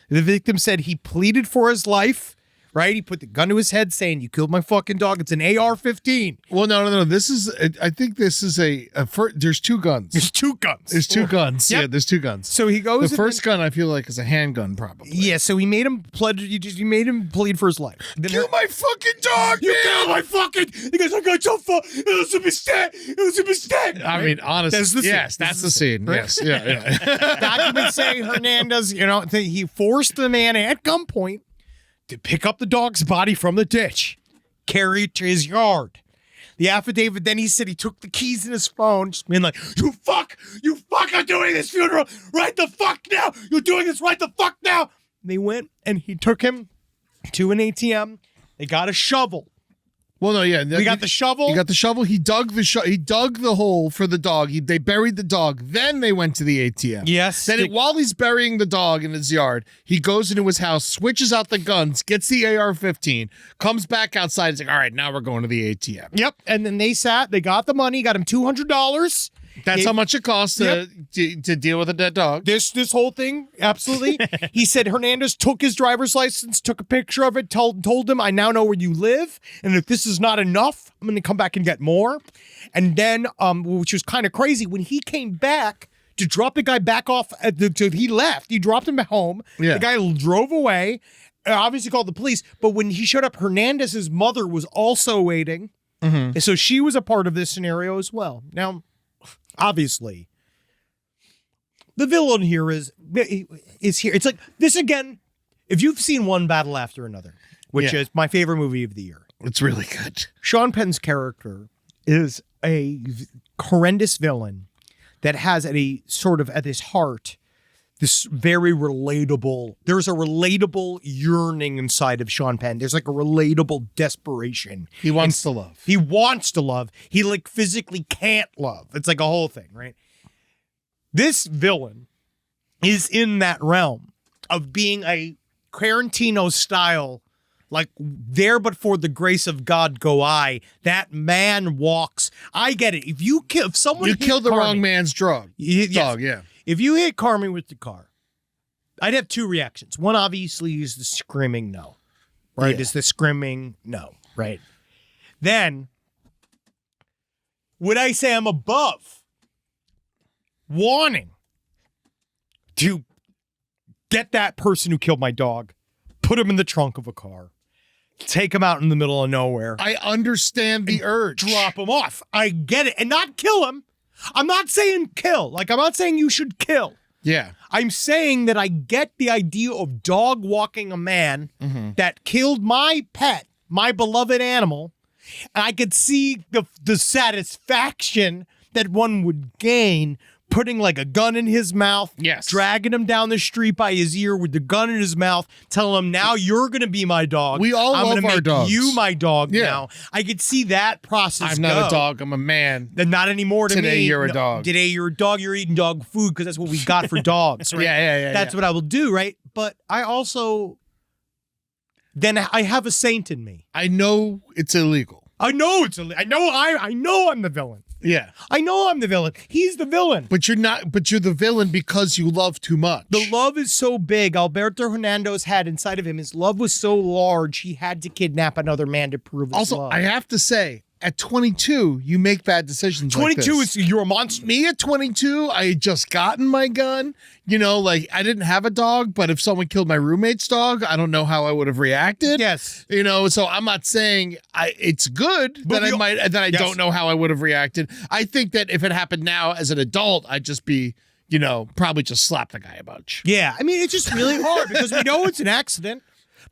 The victim said he pleaded for his life, right? He put the gun to his head saying, you killed my fucking dog. It's an AR-15. Well, no. This is, I think this is there's two guns. There's two guns. There's two guns. Yep. Yeah, there's two guns. So he goes. The first gun, I feel like, is a handgun, probably. Yeah, so he made him pledge. You made him plead for his life. Kill my fucking dog, You killed my fucking. He goes, I got so far. It was a mistake. It was a mistake. I mean, honestly, That's that's the scene. Right? Yes, yeah. Documents say Hernandez, he forced the man at gunpoint to pick up the dog's body from the ditch, carry it to his yard. The affidavit, then he said he took the keys in his phone, just being like, you fuck are doing this funeral right the fuck now. You're doing this right the fuck now. They went and he took him to an ATM. They got a shovel. Well, no, yeah. We got the shovel. He got the shovel. He dug the hole for the dog. They buried the dog. Then they went to the ATM. Yes. Then while he's burying the dog in his yard, he goes into his house, switches out the guns, gets the AR-15, comes back outside. He's like, all right, now we're going to the ATM. Yep. And then they got the money, got him $200. That's how much it costs to deal with a dead dog. This whole thing, absolutely. He said Hernandez took his driver's license, took a picture of it, told him, I now know where you live, and if this is not enough, I'm going to come back and get more. And then, which was kind of crazy, when he came back to drop the guy back off, he left. He dropped him at home. Yeah. The guy drove away, obviously called the police, but when he showed up, Hernandez's mother was also waiting, and so she was a part of this scenario as well. Now, obviously, the villain here is here. It's like this again. If you've seen One Battle After Another, which is my favorite movie of the year, it's really good. Sean Penn's character is a horrendous villain that has at his heart this very relatable. There's a relatable yearning inside of Sean Penn. There's like a relatable desperation. He wants to love. He wants to love. He like physically can't love. It's like a whole thing, right? This villain is in that realm of being a Tarantino style Like, there but for the grace of God go I. That man walks. I get it. If someone You hit killed the Carmi- wrong man's dog. Yes. Dog, yeah. If you hit Carmi with the car, I'd have two reactions. One, obviously, is the screaming no. Right? Yeah. Is the screaming no. Right? Then, would I say I'm above wanting to get that person who killed my dog, put him in the trunk of a car, take him out in the middle of nowhere, I understand the urge. drop him off. I get it. And not kill him. I'm not saying kill. Like, I'm not saying you should kill. Yeah. I'm saying that I get the idea of dog walking a man that killed my pet, my beloved animal, and I could see the satisfaction that one would gain putting like a gun in his mouth, Yes. dragging him down the street by his ear with the gun in his mouth, telling him, now you're going to be my dog. We all I'm love gonna our make dogs. you my dog Yeah. now. I could see that process I'm not go. a dog. I'm a man. Then not anymore to me. Today you're a No, dog. Today you're a dog. You're eating dog food because that's what we got for dogs. Right? Yeah. That's what I will do, right? But I also, then I have a saint in me. I know it's illegal. I know I know I'm the villain. Yeah. I know I'm the villain. He's the villain. But you're not, but you're the villain because you love too much. The love is so big. Alberto Hernandez had inside of him, his love was so large, he had to kidnap another man to prove his Also, love. I have to say, at 22, you make bad decisions. 22 like this. you're a monster. Me at 22, I had just gotten my gun. You know, like I didn't have a dog, but if someone killed my roommate's dog, I don't know how I would have reacted. Yes. You know, so I'm not saying it's good But that I Yes. don't know how I would have reacted. I think that if it happened now as an adult, I'd just be, you know, probably just slap the guy a bunch. Yeah, I mean, it's just really hard because we know it's an accident,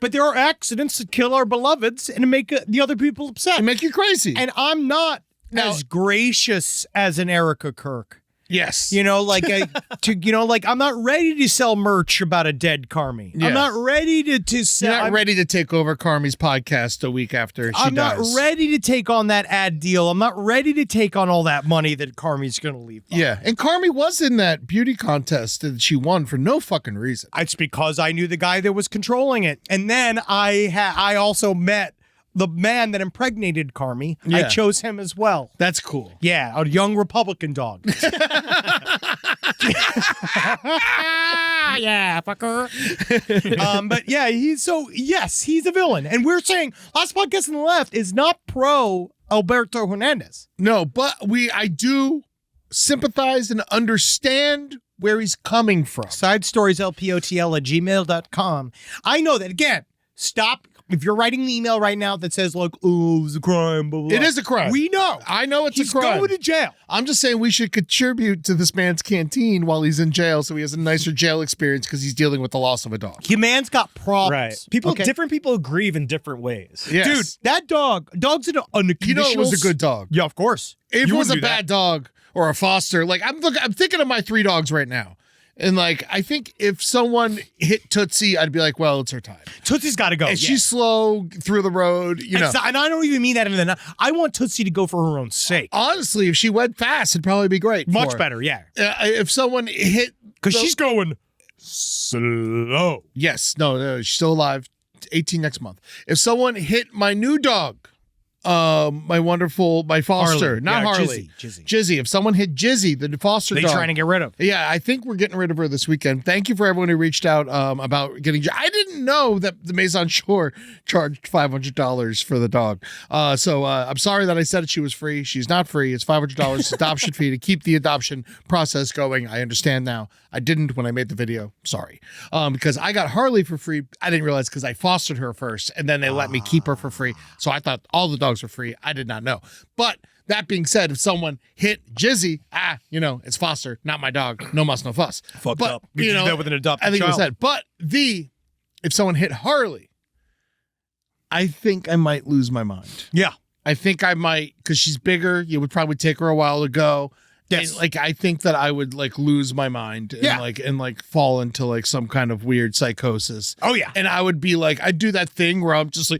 but there are accidents that kill our beloveds and make the other people upset. And make you crazy. And I'm not as gracious as an Erica Kirk. Yes. You know, like I'm not ready to sell merch about a dead Carmi. Yeah. I'm not ready to sell. You're not ready to take over Carmi's podcast a week after she I'm dies. not ready to take on that ad deal. I'm not ready to take on all that money that Carmi's going to leave. Yeah, and Carmi was in that beauty contest that she won for no fucking reason. It's because I knew the guy that was controlling it. And then I also met the man that impregnated Carmi. Yeah. I chose him as well. That's cool. Yeah, a young Republican dog. Yeah, fucker. But yeah, he's a villain. And we're saying Last Podcast on the Left is not pro Alberto Hernandez. No, but I do sympathize and understand where he's coming from. Side stories lpotl@gmail.com. I know that, again, stop. If you're writing an email right now that says, like, oh, it was a crime, blah, blah, It is a crime. We know. I know it's He's a crime. going to jail. I'm just saying we should contribute to this man's canteen while he's in jail so he has a nicer jail experience because he's dealing with the loss of a dog. Your man's got problems. Right. Different people grieve in different ways. Yes. Dude, that dog's in a You know it was a good dog. Yeah, of course. If You it was a wouldn't do bad dog or a foster, like I'm thinking of my 3 dogs right now. And like, I think if someone hit Tootsie, I'd be like, well, it's her time. Tootsie's got to go. And she's slow through the road, you know. And I don't even mean that in the. I want Tootsie to go for her own sake. Honestly, if she went fast, it'd probably be great. Much for her. better, yeah. If someone hit, Because she's going slow. yes, no, she's still alive. 18 next month. If someone hit my new dog, my foster, Harley. not Yeah, Harley, Jizzy. Jizzy. If someone hit Jizzy, the foster They dog, trying to get rid of. yeah, I think we're getting rid of her this weekend. Thank you for everyone who reached out about getting. I didn't know that the Maison Shore charged $500 for the dog. So I'm sorry that I said she was free. She's not free. It's $500 adoption fee to keep the adoption process going. I understand now. I didn't when I made the video. Sorry, because I got Harley for free. I didn't realize because I fostered her first, and then they let me keep her for free. So I thought all the dogs were free. I did not know, but. That being said, if someone hit Jizzy, it's foster, not my dog. No muss, no fuss. Fucked up. We did that with an adopted I think child. it was that. But if someone hit Harley, I think I might lose my mind. Yeah. I think I might, because she's bigger. It would probably take her a while to go. Yes. And, I think that I would lose my mind and and fall into some kind of weird psychosis. Oh, yeah. And I would be I'd do that thing where I'm just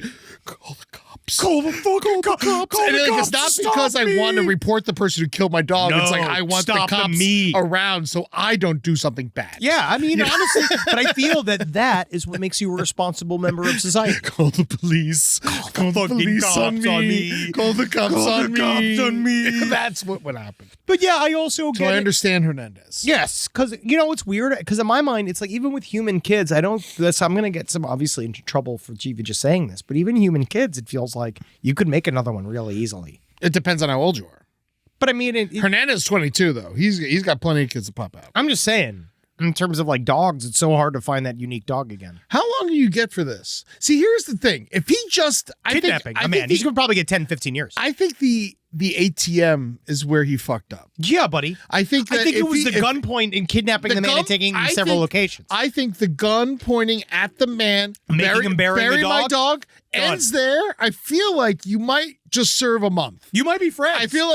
call the cops. cops. Call the fucking cops. Call And the like, cops. it's not Stop because I want to me. report the person who killed my dog. It's like No, I want the stop the cops me. around so I don't do something bad. Yeah, I mean, honestly, but I feel that is what makes you a responsible member of society. Call the police. Call the fucking police cops on me. Call the cops on me. cops on me. That's what would happen. But yeah, I also So get I it. understand Hernandez. Yes, because you know it's weird. Because in my mind, it's like even with human kids, I'm gonna get some obviously into trouble for even just saying this. But even human kids, it feels like you could make another one really easily. It depends on how old you are. But I mean, Hernandez is 22 though. He's got plenty of kids to pop out. I'm just saying. In terms of like dogs, it's so hard to find that unique dog again. How long do you get for this? See, here's the thing. If he just Kidnapping. He's gonna probably get 10, 15 years. I think the ATM is where he fucked up. Yeah, buddy. I think it was the gunpoint and kidnapping the man and taking him to several locations. I think the gun pointing at the man, Making him bury the my dog? dog, ends there. I feel like you might just serve a month. You might be friends. I feel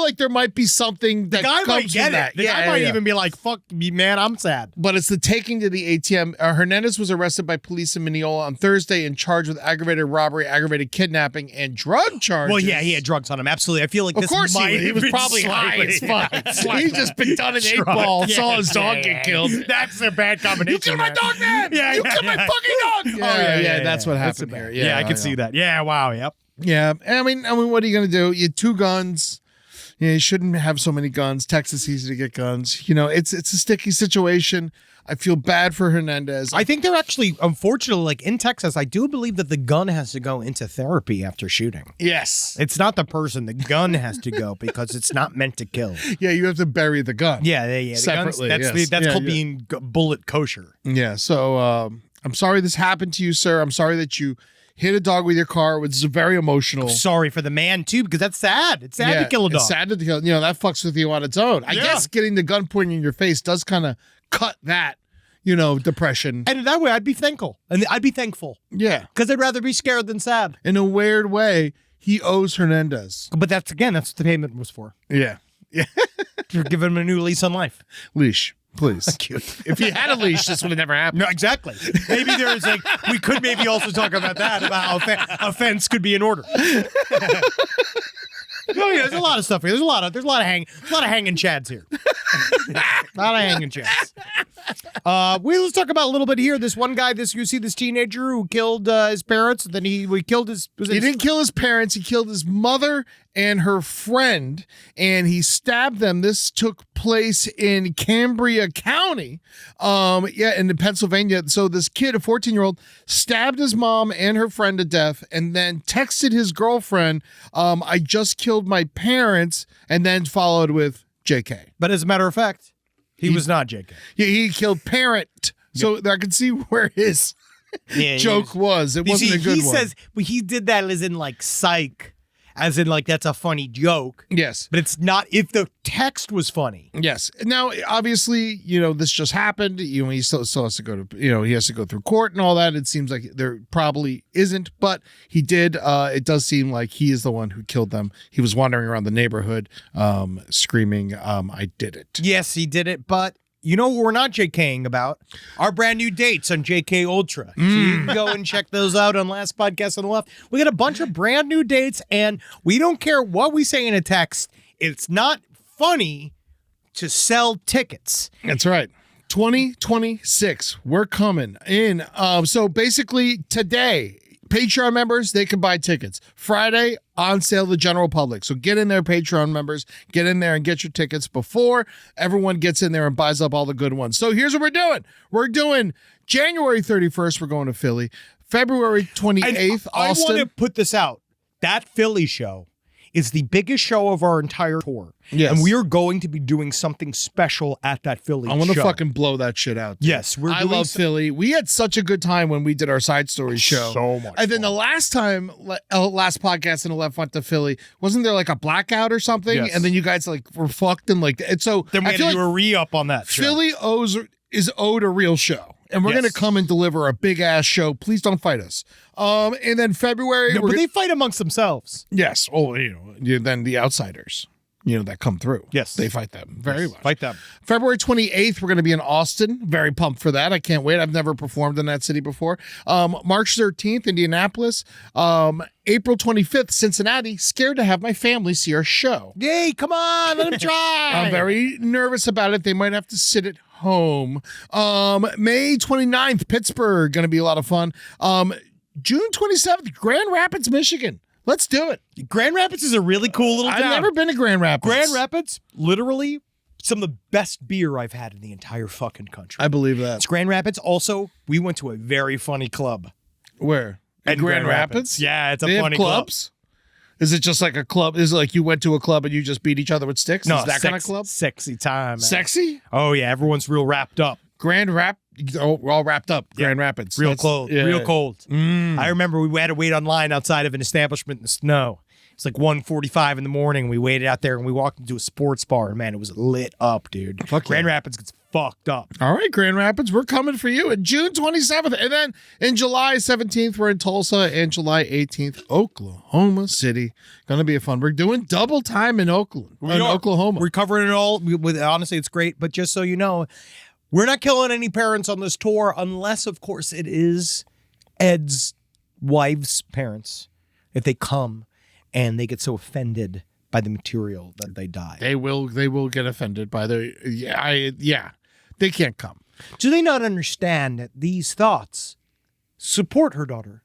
like there might be something that the guy comes might from get that. it. The guy might even be like, "Fuck me, man, I'm sad." But it's the taking to the ATM. Hernandez was arrested by police in Mineola on Thursday and charged with aggravated robbery, aggravated kidnapping, and drug charges. Well, yeah, he had drugs on him. Absolutely. I feel like Of this course might he was have been probably high as slightly- fuck. He's just been done an 8-ball, saw his dog get killed. That's a bad combination. You killed my dog, man! Yeah, you yeah, killed my yeah. fucking dog! Yeah, that's what That's happened bad. here. Yeah, I can see that. Yeah, wow, yep. Yeah, I mean, what are you gonna do? You had 2 guns. Yeah, you shouldn't have so many guns. Texas easy to get guns. You know, it's a sticky situation. I feel bad for Hernandez. I think they're actually, unfortunately, like in Texas, I do believe that the gun has to go into therapy after shooting. Yes. It's not the person. The gun has to go because it's not meant to kill. Yeah, you have to bury the gun. Yeah. The Separately, guns, yes. that's Yeah, called yeah. being bullet kosher. Yeah. So I'm sorry this happened to you, sir. I'm sorry that you hit a dog with your car, which is very emotional. Sorry for the man, too, because that's sad. It's sad to kill a dog. It's sad to kill. You know, that fucks with you on its own. I guess getting the gun pointing in your face does kind of cut that, depression. And that way, I'd be thankful. And I'd be thankful. Yeah. Because I'd rather be scared than sad. In a weird way, he owes Hernandez. But that's what the payment was for. Yeah. Yeah. To give him a new lease on life. Leash, please. Cute. If he had a leash, this would have never happened. No, exactly. Maybe there's we could maybe also talk about that, about how a fence could be in order. Oh yeah, there's a lot of stuff here. There's a lot of hanging chads here. A lot of hanging chads. Let's talk about a little bit here. This one guy, you see this teenager who killed his parents. Then he killed his. He didn't kill his parents. He killed his mother and her friend, and he stabbed them. This took place in Cambria County, in Pennsylvania. So this kid, a 14-year-old, stabbed his mom and her friend to death, and then texted his girlfriend, "I just killed my parents," and then followed with JK. But as a matter of fact, he was not JK. Yeah, he killed parent. So I can see where his joke was. It wasn't a good one. He says he did that as in like psych, as in like that's a funny joke. Yes. But it's not if the text was funny. Yes. Now, obviously, this just happened. He still has to go to, he has to go through court and all that. It seems like there probably isn't, but he did. It does seem like he is the one who killed them. He was wandering around the neighborhood, screaming, "I did it." Yes, he did it. But you know what we're not JKing about? Our brand new dates on JK Ultra. So you can go and check those out on Last Podcast on the Left. We got a bunch of brand new dates, and we don't care what we say in a text. It's not funny to sell tickets. That's right. 2026, we're coming in. So basically today, Patreon members, they can buy tickets. Friday, on sale to the general public. So get in there, Patreon members. Get in there and get your tickets before everyone gets in there and buys up all the good ones. So here's what we're doing. We're doing January 31st, we're going to Philly. February 28th, Austin. I want to put this out. That Philly show is the biggest show of our entire tour. Yes. And we are going to be doing something special at that Philly show. I want to fucking blow that shit out. Dude. Yes. I love Philly. We had such a good time when we did our Side Stories show. So much And then the last time, last podcast in the left went to Philly, wasn't there like a blackout or something? Yes. And then you guys were fucked and like, and so then we I had feel to do like a re-up on that show. Philly is owed a real show. And we're Yes. going to come and deliver a big ass show. Please don't fight us. And then February. No, but they fight amongst themselves. Yes. Oh, then the outsiders. that come through. Yes. They fight them very much. Fight them. February 28th, we're going to be in Austin. Very pumped for that. I can't wait. I've never performed in that city before. March 13th, Indianapolis. April 25th, Cincinnati. Scared to have my family see our show. Yay, come on, let them try. I'm very nervous about it. They might have to sit at home. May 29th, Pittsburgh. Going to be a lot of fun. June 27th, Grand Rapids, Michigan. Let's do it. Grand Rapids is a really cool little town. I've never been to Grand Rapids. Grand Rapids, literally some of the best beer I've had in the entire fucking country. I believe that. It's Grand Rapids. Also, we went to a very funny club. Where? In Grand Rapids? Yeah, it's a They funny have clubs? Is it just like a club? Is it like you went to a club and you just beat each other with sticks? No, Is that kind of club? Sexy time. Man. Sexy? Oh, yeah. Everyone's real wrapped up. We're all wrapped up. Grand Rapids. Real cold. Yeah. Real cold. I remember we had to wait online outside of an establishment in the snow. It's like 1:45 in the morning. We waited out there and we walked into a sports bar. And man, it was lit up, dude. Grand Rapids gets fucked up. All right, Grand Rapids, we're coming for you at June 27th. And then in July 17th, we're in Tulsa. And July 18th, Oklahoma City. Going to be a fun. We're doing double time in Oklahoma. We're covering it all. Honestly, it's great. But just so you know, we're not killing any parents on this tour unless, of course, it is Ed's wife's parents. If they come and they get so offended by the material that they die. They will get offended by they can't come. Do they not understand that these thoughts support her daughter?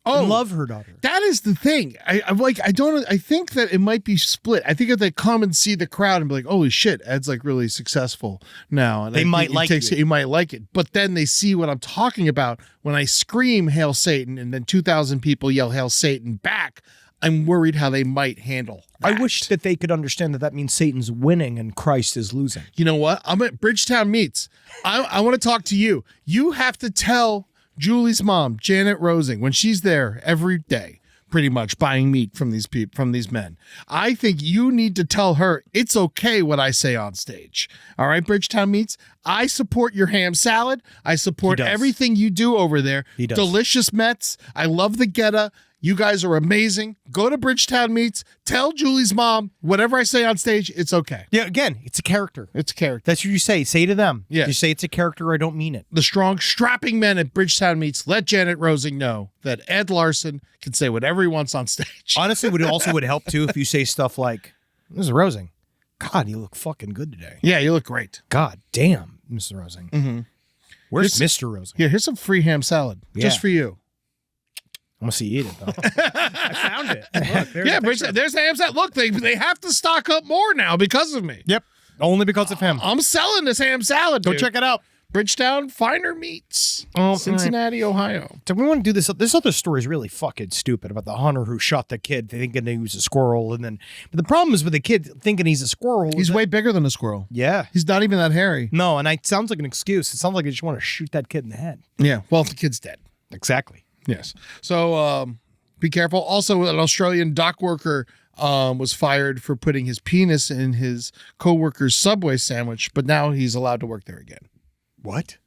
And love her daughter. That is the thing. I think that it might be split. I think if they come and see the crowd and be like, holy shit, Ed's like really successful now. And they might like it. You might like it. But then they see what I'm talking about when I scream Hail Satan and then 2,000 people yell Hail Satan back. I'm worried how they might handle that. I wish that they could understand that means Satan's winning and Christ is losing. You know what? I'm at Bridgetown Meats. I want to talk to you. You have to tell Julie's mom, Janet Rosing, when she's there every day, pretty much buying meat from these men. I think you need to tell her it's okay what I say on stage. All right, Bridgetown Meats. I support your ham salad. I support everything you do over there. He does. Delicious Mets. I love the Geta. You guys are amazing. Go to Bridgetown Meats. Tell Julie's mom, whatever I say on stage, it's okay. Yeah, again, it's a character. It's a character. That's what you say. Say to them. Yeah. You say it's a character or I don't mean it. The strong, strapping men at Bridgetown Meats let Janet Rosing know that Ed Larson can say whatever he wants on stage. Honestly, would help too if you say stuff like, Mr. Rosing, God, you look fucking good today. Yeah, you look great. God damn, Mr. Rosing. Mm-hmm. Where's Mr. Rosing? Yeah, here's some free ham salad just for you. I'm going to see you eat it, though. I found it. Look, there's ham salad. Look, they have to stock up more now because of me. Yep. Only because of him. I'm selling this ham salad, Go dude. check it out. Bridgetown Finer Meats, Oh, Cincinnati, Ohio. So we want to do this. This other story is really fucking stupid about the hunter who shot the kid thinking he was a squirrel. But the problem is with the kid thinking he's a squirrel. He's way bigger than a squirrel. Yeah. He's not even that hairy. No, and it sounds like an excuse. It sounds like they just want to shoot that kid in the head. Yeah. Well, the kid's dead. Exactly. Yes. So be careful. Also, an Australian dock worker was fired for putting his penis in his co-worker's Subway sandwich, but now he's allowed to work there again. What?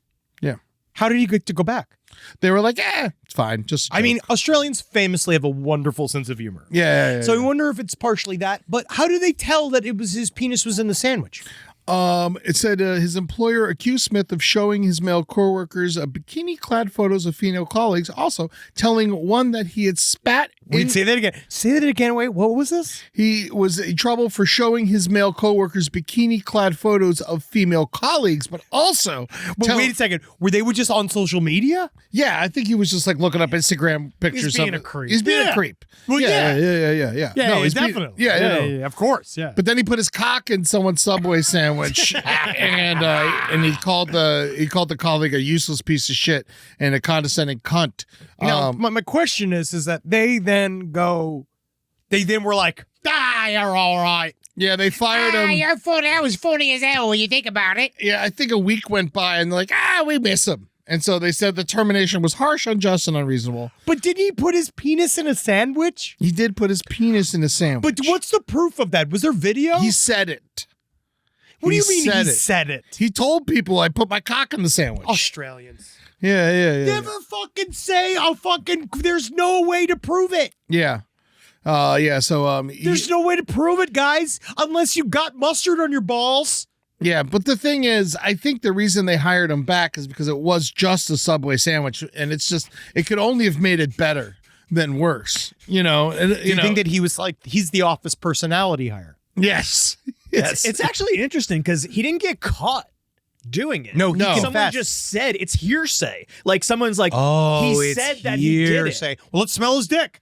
Yeah. How did he get to go back? They were like, it's fine. Just I mean, Australians famously have a wonderful sense of humor. Yeah. So I wonder if it's partially that, but how do they tell that his penis was in the sandwich? It said his employer accused Smith of showing his male coworkers bikini-clad photos of female colleagues, also telling one that he had spat. Wait, say that again. Say that again. Wait, what was this? He was in trouble for showing his male coworkers bikini-clad photos of female colleagues, but also. But wait a second. Were they just on social media? Yeah, I think he was just like looking up Instagram pictures. He's being a creep. He's being a creep. Well, yeah. Yeah. No, he's definitely. Yeah, of course. Yeah. But then he put his cock in someone's Subway sandwich. and he called the colleague a useless piece of shit and a condescending cunt. Now, my question is that they then were like, you're all right. Yeah, they fired him. You're funny. That was funny as hell when you think about it. Yeah, I think a week went by and they're like, we miss him. And so they said the termination was harsh, unjust, and unreasonable. But did he put his penis in a sandwich? He did put his penis in a sandwich. But what's the proof of that? Was there video? He said it. What do you mean he said it? He told people I put my cock in the sandwich. Australians. Yeah. Never fucking say there's no way to prove it. Yeah. Yeah. So There's no way to prove it, guys, unless you got mustard on your balls. yeah, but the thing is, I think the reason they hired him back is because it was just a Subway sandwich, and it could only have made it better than worse. You know, Do you think that he was like, he's the office personality hire? Yes. Yes. It's actually interesting because he didn't get caught doing it. No, he Someone confessed. just said it's hearsay. Like someone's like, Oh, he it's said that he did hearsay. it. Well, let's smell his dick.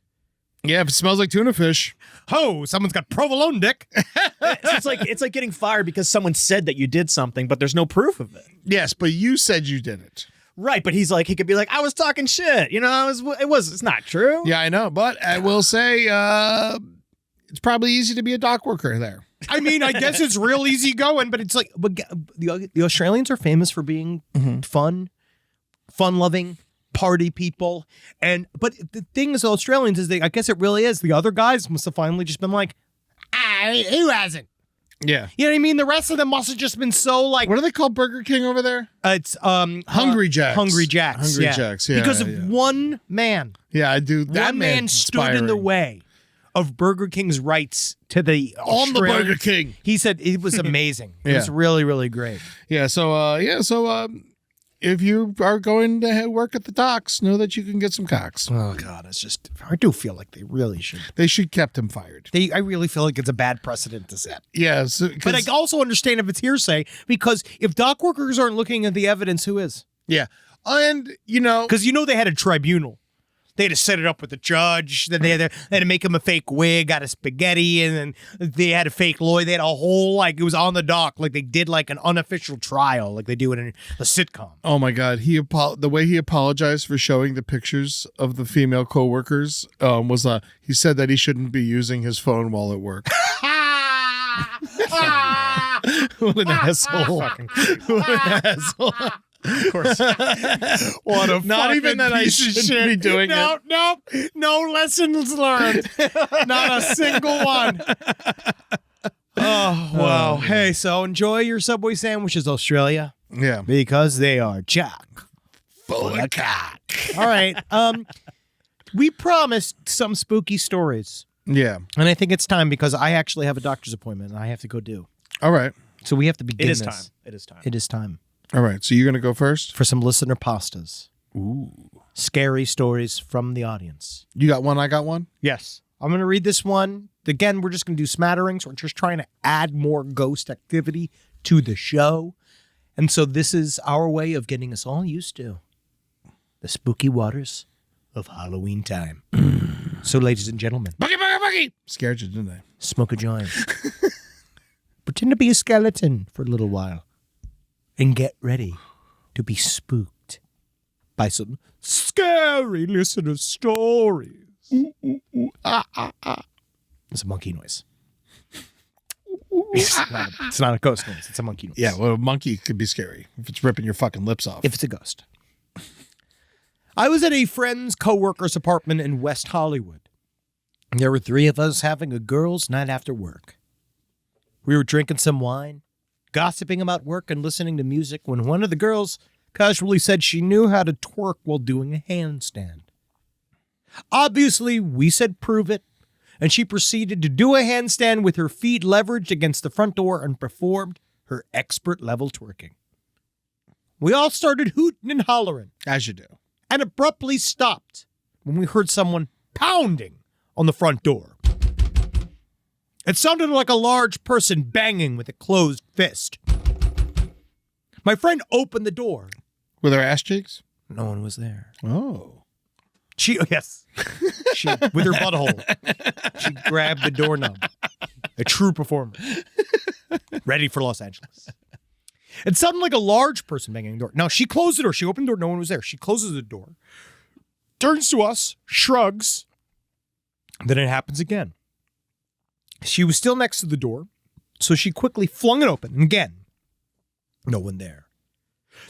Yeah, if it smells like tuna fish. Oh, someone's got provolone dick. So it's like getting fired because someone said that you did something, but there's no proof of it. Yes, but you said you did it. Right, but he's like, he could be like, I was talking shit. You know, it's not true. Yeah, I know, but I will say it's probably easy to be a dock worker there. I mean, I guess it's real easy going, but it's like, but the Australians are famous for being fun-loving, party people. But the thing is, Australians is I guess it really is. The other guys must have finally just been like, who hasn't? Yeah. You know what I mean? The rest of them must have just been so like, What do they call Burger King over there? it's Hungry Jacks. Hungry Jacks. Hungry Jacks, yeah, because yeah. of one man. Yeah, I do. That One man stood in the way of Burger King's rights to the On the Australian- Burger King. He said it was amazing. It Yeah. was really, really great. Yeah, so if you are going to work at the docks, know that you can get some cocks. Oh God, it's just I do feel like they really should. They should kept him fired. I really feel like it's a bad precedent to set. Yeah, But I also understand if it's hearsay because if dock workers aren't looking at the evidence, who is? yeah, and you know, Because they had a tribunal. They had to set it up with the judge. Then they had to make him a fake wig out of spaghetti, and then they had a fake lawyer. They had a whole it was on the dock, like they did like an unofficial trial, like they do it in a sitcom. oh my God, the way he apologized for showing the pictures of the female coworkers was he said that he shouldn't be using his phone while at work. What an asshole! What an asshole! Of course. What a Not even that I piece of shouldn't shit. be doing it. No lessons learned. Not a single one. Oh, wow. Hey, so enjoy your Subway sandwiches, Australia, Yeah, because they are chock full of cock. All right. We promised some spooky stories, Yeah. and I think it's time because I actually have a doctor's appointment and I have to go do. All right. So we have to begin It is this. time. It is time. It is time All right. So you're gonna go first. for some listener pastas. Ooh. Scary stories from the audience. You got one. I got one. Yes. I'm going to read this one. Again, we're just going to do smatterings. We're just trying to add more ghost activity to the show. And so this is our way of getting us all used to the spooky waters of Halloween time. So, ladies and gentlemen, Buggy. Scared you, didn't I? smoke a joint. Pretend to be a skeleton for a little while. And get ready to be spooked by some scary listener stories. It's a monkey noise. It's not a ghost noise. It's a monkey noise. Yeah. Well, a monkey could be scary if it's ripping your fucking lips off. If it's a ghost. I was at a friend's coworker's apartment in West Hollywood. There were 3 of us having a girls' night after work. We were drinking some wine, gossiping about work, and listening to music when one of the girls casually said she knew how to twerk while doing a handstand. Obviously, we said prove it, and she proceeded to do a handstand with her feet leveraged against the front door and performed her expert-level twerking. We all started hooting and hollering As you do. and abruptly stopped when we heard someone pounding on the front door. It sounded like a large person banging with a closed fist. My friend opened the door. With her ass cheeks? No one was there. Oh. She with her butthole, she grabbed the doorknob. A true performer. Ready for Los Angeles. It sounded like a large person banging the door. Now, she closed the door. She opened the door. No one was there. She closes the door, turns to us, shrugs. Then it happens again. She was still next to the door, so she quickly flung it open. And again, no one there.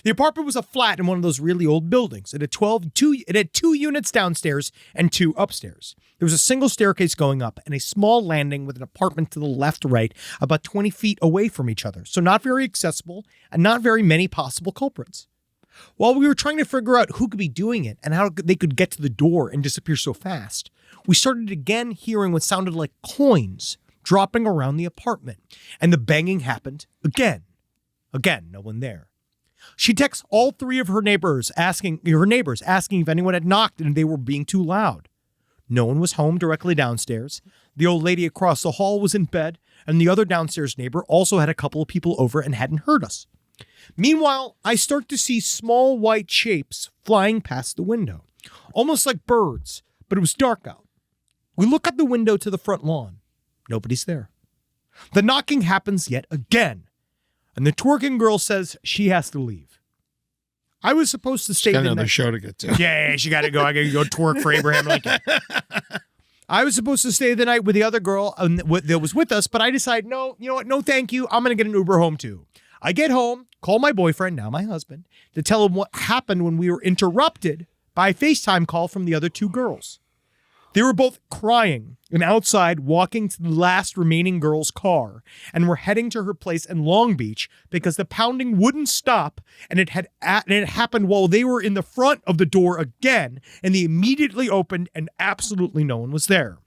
The apartment was a flat in one of those really old buildings. It had 2 units downstairs and 2 upstairs. There was a single staircase going up and a small landing with an apartment to the left or right, about 20 feet away from each other. So not very accessible and not very many possible culprits. While we were trying to figure out who could be doing it and how they could get to the door and disappear so fast, we started again hearing what sounded like coins dropping around the apartment, and the banging happened again. Again, no one there. She texts all three of her neighbors asking if anyone had knocked and they were being too loud. No one was home directly downstairs. The old lady across the hall was in bed, and the other downstairs neighbor also had a couple of people over and hadn't heard us. Meanwhile, I start to see small white shapes flying past the window, almost like birds, but it was dark out. We look out the window to the front lawn. Nobody's there. The knocking happens yet again, and the twerking girl says she has to leave. I was supposed to stay Got the another night. show to get to. Yeah, she got to go. I got to go twerk for Abraham Lincoln. I was supposed to stay the night with the other girl that was with us, but I decided, no, you know what? No, thank you. I'm going to get an Uber home too. I get home, call my boyfriend, now my husband, to tell him what happened when we were interrupted by a FaceTime call from the other two girls. They were both crying and outside walking to the last remaining girl's car and were heading to her place in Long Beach because the pounding wouldn't stop, and it happened while they were in the front of the door again, and they immediately opened and absolutely no one was there.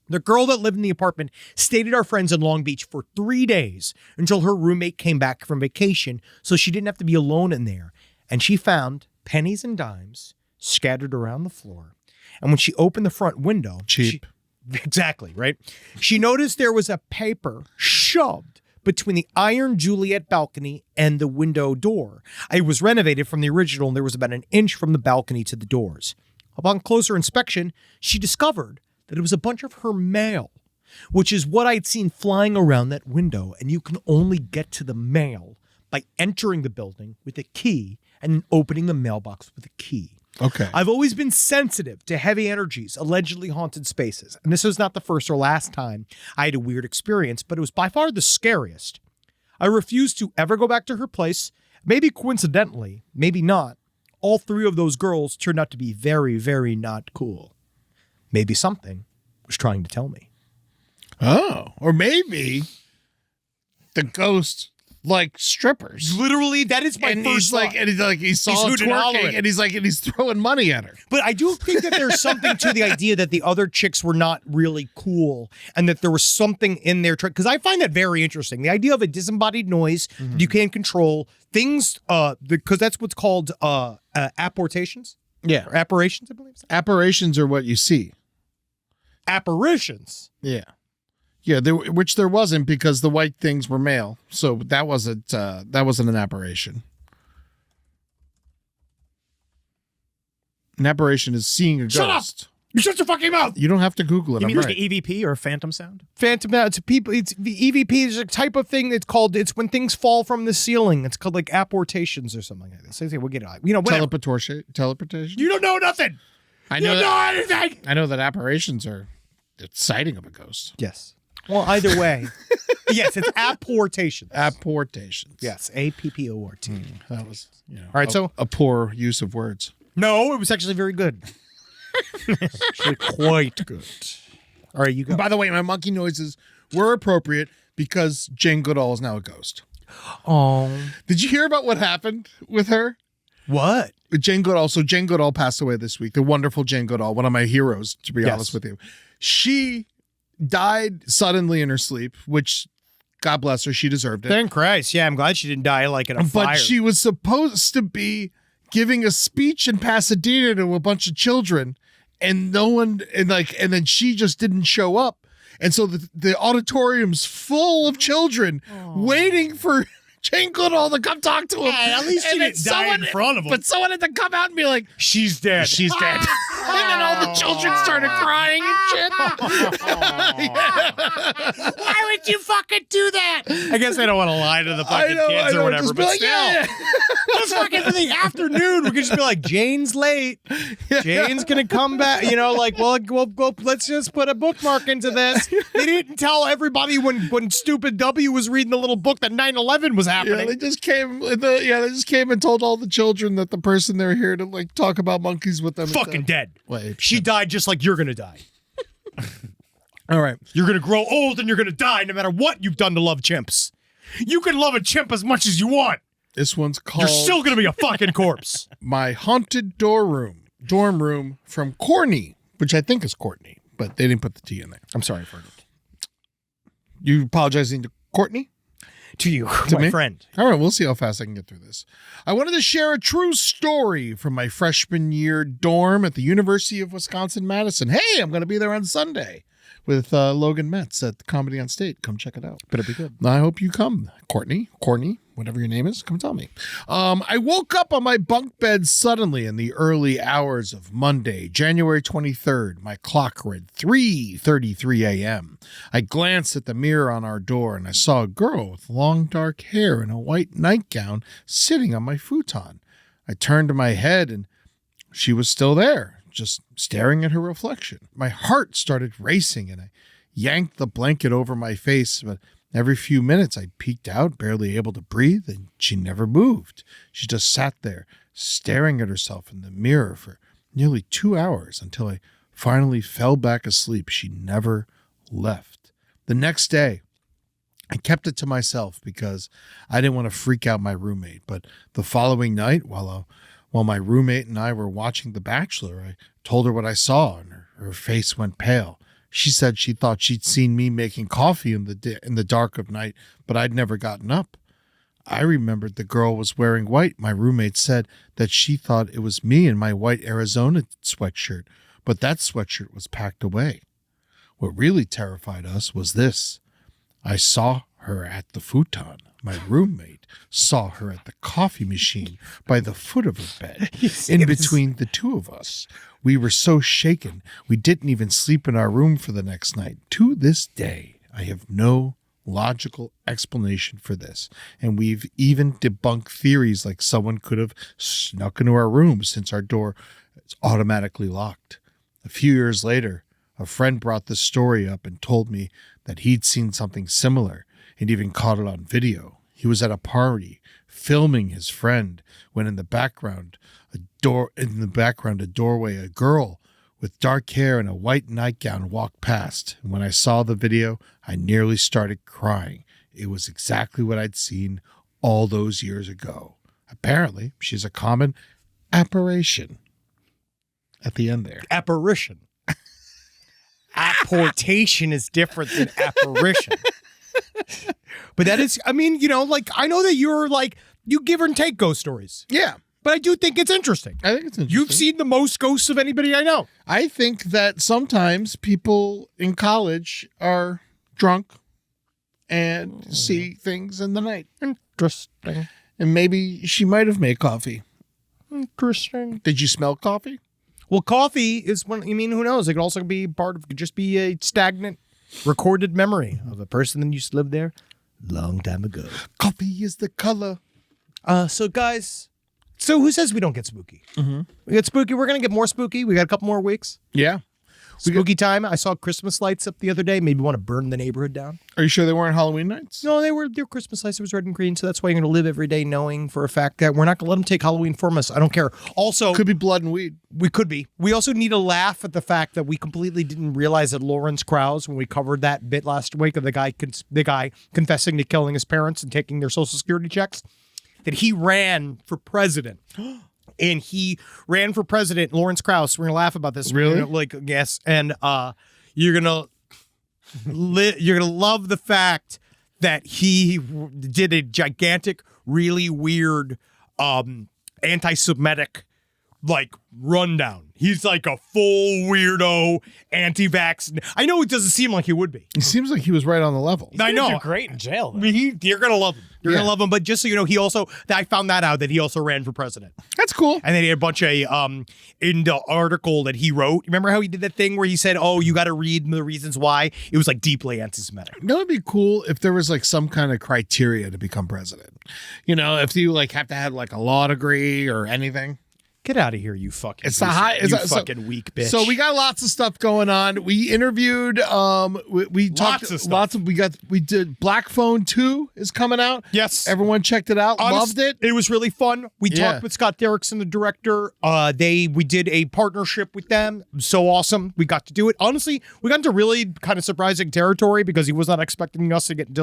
The girl that lived in the apartment stayed at our friends in Long Beach for 3 days until her roommate came back from vacation, so she didn't have to be alone in there, and she found pennies and dimes scattered around the floor. And when she opened the front window... Cheap. Exactly, right? She noticed there was a paper shoved between the iron Juliet balcony and the window door. It was renovated from the original, and there was about an inch from the balcony to the doors. Upon closer inspection, she discovered that it was a bunch of her mail, which is what I'd seen flying around that window, and you can only get to the mail by entering the building with a key and then opening the mailbox with a key. Okay. I've always been sensitive to heavy energies, allegedly haunted spaces, and this was not the first or last time I had a weird experience, but it was by far the scariest. I refused to ever go back to her place. Maybe coincidentally, maybe not, all three of those girls turned out to be very, very not cool. Maybe something was trying to tell me. Oh, or maybe the ghost like strippers. Literally, that is my first thought. He saw her twerking, and he's throwing money at her. But I do think that there's something to the idea that the other chicks were not really cool, and that there was something in their because I find that very interesting. The idea of a disembodied noise that you can't control things, because that's what's called apportations. Yeah, or apparitions, I believe. Apparitions are what you see. Apparitions. Yeah. Yeah, which there wasn't because the white things were male, so that wasn't an apparition. An apparition is seeing a ghost. Shut up! You shut your fucking mouth! You don't have to Google it. You I'm mean right. like an EVP or a phantom sound? Phantom. It's people. It's the EVP is a type of thing that's called. It's when things fall from the ceiling. It's called like apportations or something like that. So we'll get it. Whatever. Teleportation. You don't know nothing. I know you don't know anything. I know that apparitions are the sighting of a ghost. Yes. Well, either way, yes, it's apportations. Apportations. Yes, APPORT. That was, all right. So a poor use of words. No, it was actually very good. Actually, quite good. All right, you go. By the way, my monkey noises were appropriate because Jane Goodall is now a ghost. Oh, did you hear about what happened with her? What? With Jane Goodall. So Jane Goodall passed away this week. The wonderful Jane Goodall, one of my heroes, to be honest with you. She died suddenly in her sleep, which, God bless her, she deserved it. Thank Christ. Yeah, I'm glad she didn't die like in a fire. But she was supposed to be giving a speech in Pasadena to a bunch of children, and no one, and then she just didn't show up. And so the auditorium's full of children waiting for Jane Goodall to come talk to him. Hey, at least she didn't die in front of him. But someone had to come out and be like, she's dead. She's dead. And then all the children started crying and shit. Why would you fucking do that? I guess they don't want to lie to the fucking kids or whatever, just be but like, still. yeah. Just fucking for the afternoon, we could just be like, Jane's late. Jane's gonna come back. Well, let's just put a bookmark into this. They didn't tell everybody when Stupid W was reading the little book that 9/11 was happening. Yeah, they just came and told all the children that the person they're here to like talk about monkeys with them fucking dead. Wait, she died just like you're gonna die. All right, you're gonna grow old and you're gonna die no matter what you've done to love chimps. You can love a chimp as much as you want. This one's called... You're still gonna be a fucking corpse. My Haunted Dorm Room from Courtney, which I think is Courtney, but they didn't put the T in there. I'm sorry for it. You apologizing to Courtney? To you, To my me? friend. All right, we'll see how fast I can get through this. I wanted to share a true story from my freshman year dorm at the University of Wisconsin-Madison. Hey, I'm going to be there on Sunday with Logan Metz at the Comedy on State. Come check it out. Better be good. I hope you come, Courtney, whatever your name is, come tell me. I woke up on my bunk bed suddenly in the early hours of Monday, January 23rd. My clock read 3:33 a.m. I glanced at the mirror on our door and I saw a girl with long dark hair and a white nightgown sitting on my futon. I turned my head and she was still there, just staring at her reflection. My heart started racing and I yanked the blanket over my face, but every few minutes I peeked out, barely able to breathe, and she never moved. She just sat there, staring at herself in the mirror for nearly 2 hours until I finally fell back asleep. She never left. The next day, I kept it to myself because I didn't want to freak out my roommate. But the following night, while my roommate and I were watching The Bachelor, I told her what I saw, and her face went pale. She said she thought she'd seen me making coffee in the dark of night, but I'd never gotten up. I remembered the girl was wearing white. My roommate said that she thought it was me in my white Arizona sweatshirt, but that sweatshirt was packed away. What really terrified us was this. I saw her at the futon. My roommate saw her at the coffee machine by the foot of her bed, in between the two of us. We were so shaken, we didn't even sleep in our room for the next night. To this day, I have no logical explanation for this, and we've even debunked theories like someone could have snuck into our room since our door is automatically locked. A few years later, a friend brought this story up and told me that he'd seen something similar and even caught it on video. He was at a party filming his friend when in the background a doorway, a girl with dark hair and a white nightgown walked past. And when I saw the video, I nearly started crying. It was exactly what I'd seen all those years ago. Apparently, she's a common apparition. At the end there. Apparition. Apportation is different than apparition. But that is, I mean, I know that you're you give and take ghost stories. Yeah. But I do think it's interesting. I think it's interesting. You've seen the most ghosts of anybody I know. I think that sometimes people in college are drunk and see things in the night. Interesting. And maybe she might have made coffee. Interesting. Did you smell coffee? Well, coffee is who knows? It could also be could just be a stagnant recorded memory of a person that used to live there long time ago. Coffee is the color. So guys, who says we don't get spooky? Mm-hmm. We get spooky. We're going to get more spooky. We got a couple more weeks. Yeah. Spooky time. I saw Christmas lights up the other day. Maybe want to burn the neighborhood down. Are you sure they weren't Halloween nights? No, they were Christmas lights. It was red and green. So that's why you're going to live every day knowing for a fact that we're not going to let them take Halloween from us. I don't care. Also, could be blood and weed. We could be. We also need to laugh at the fact that we completely didn't realize that Lawrence Krauss, when we covered that bit last week of the guy confessing to killing his parents and taking their Social Security checks, that he ran for president. And he ran for president, Lawrence Krauss. We're gonna laugh about this. Really? Yes. And you're gonna love the fact that he did a gigantic, really weird, anti-Semitic rundown. He's like a full weirdo, anti-vax. I know it doesn't seem like he would be. It seems like he was right on the level. I know. Do great in jail. You're gonna love him. You're gonna love him. But just so you know, I found that out that he also ran for president. That's cool. And then he had a bunch of in the article that he wrote. Remember how he did that thing where he said, "Oh, you got to read the reasons why." It was deeply anti-Semitic. That would be cool if there was some kind of criteria to become president. If you have to have a law degree or anything. Get out of here, you fucking. It's fucking weak bitch. So we got lots of stuff going on. We interviewed. We talked lots of stuff. We did Black Phone 2 is coming out. Yes, everyone checked it out. Loved it. It was really fun. We talked with Scott Derrickson, the director. We did a partnership with them. So awesome. We got to do it. Honestly, we got into really kind of surprising territory because he was not expecting us to get into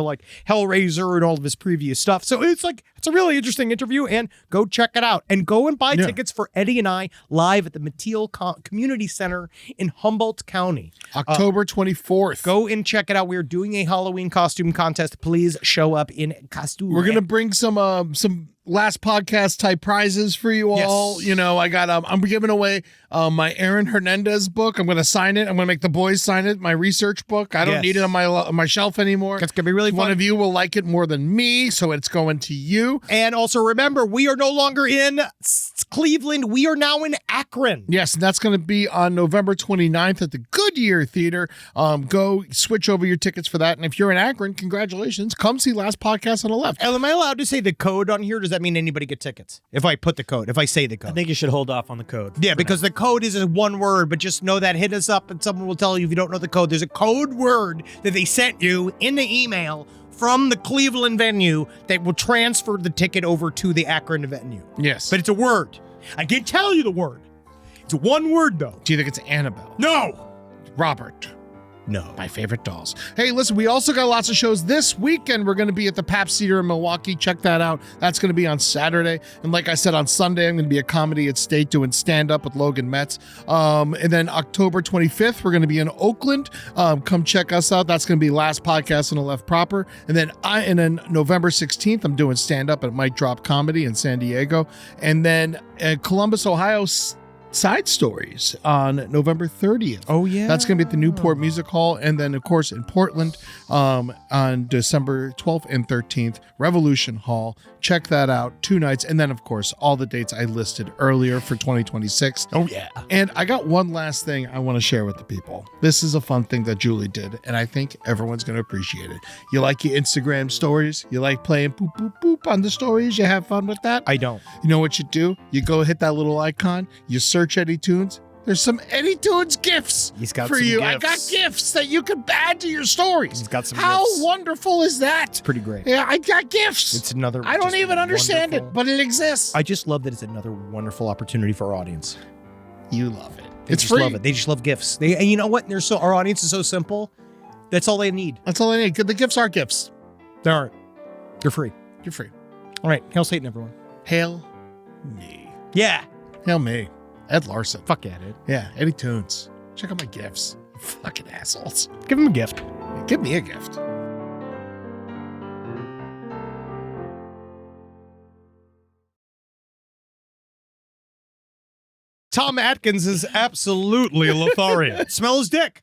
Hellraiser and all of his previous stuff. So it's a really interesting interview, and go check it out and go and buy tickets for Eddie and I live at the Mateel Community Center in Humboldt County. October 24th. Go and check it out. We're doing a Halloween costume contest. Please show up in costume. We're gonna bring some last podcast type prizes for you all. Yes. You know, I got I'm giving away my Aaron Hernandez book. I'm gonna sign it. I'm gonna make the boys sign it. My research book. I don't need it on my shelf anymore. That's gonna be really fun. One of you will like it more than me, so it's going to you. And also remember, we are no longer in Cleveland. We are now in Akron. Yes, and that's going to be on November 29th at the Goodyear Theater. Go switch over your tickets for that. And if you're in Akron, congratulations. Come see Last Podcast on the Left. Am I allowed to say the code on here? Does that mean anybody get tickets? If I put the code, if I say the code. I think you should hold off on the code. Yeah, because the code is a one word, but just know that. Hit us up and someone will tell you if you don't know the code. There's a code word that they sent you in the email from the Cleveland venue that will transfer the ticket over to the Akron venue. Yes. But it's a word. I can't tell you the word. It's one word, though. Do you think it's Annabelle? No. Robert. No. My favorite dolls. Hey, listen, we also got lots of shows this weekend. We're going to be at the Pabst Theater in Milwaukee. Check that out. That's going to be on Saturday. And like I said, on Sunday, I'm going to be at Comedy at State doing stand-up with Logan Metz. And then October 25th, we're going to be in Oakland. Come check us out. That's going to be Last Podcast on the Left proper. And then November 16th, I'm doing stand-up at Mic Drop Comedy in San Diego. And then Columbus, Ohio, Side Stories on November 30th. Oh, yeah. That's going to be at the Newport Music Hall. And then, of course, in Portland on December 12th and 13th, Revolution Hall. Check that out. 2 nights. And then, of course, all the dates I listed earlier for 2026. Oh, yeah. And I got one last thing I want to share with the people. This is a fun thing that Julie did, and I think everyone's going to appreciate it. You like your Instagram stories? You like playing boop, boop, boop on the stories? You have fun with that? I don't. You know what you do? You go hit that little icon. You search Eddie Tunes. There's some Eddie Tunes gifts He's got for some you. gifts. I got gifts that you can add to your stories. He's got some How gifts. wonderful is that? It's pretty great. Yeah, I got gifts. It's another. I don't just even understand wonderful- it, but it exists. I just love that it's another wonderful opportunity for our audience. You love it. They It's just free. love it. They just love gifts. And you know what? Our audience is so simple. That's all they need. That's all I need. The gifts are gifts. They aren't. They're free. You're free. All right. Hail Satan, everyone. Hail me. Yeah. Hail me. Ed Larson. Fuck yeah, dude. Yeah, Eddie Tunes. Check out my gifts. Fucking assholes. Give him a gift. Give me a gift. Tom Atkins is absolutely a Lotharian. Smell his dick.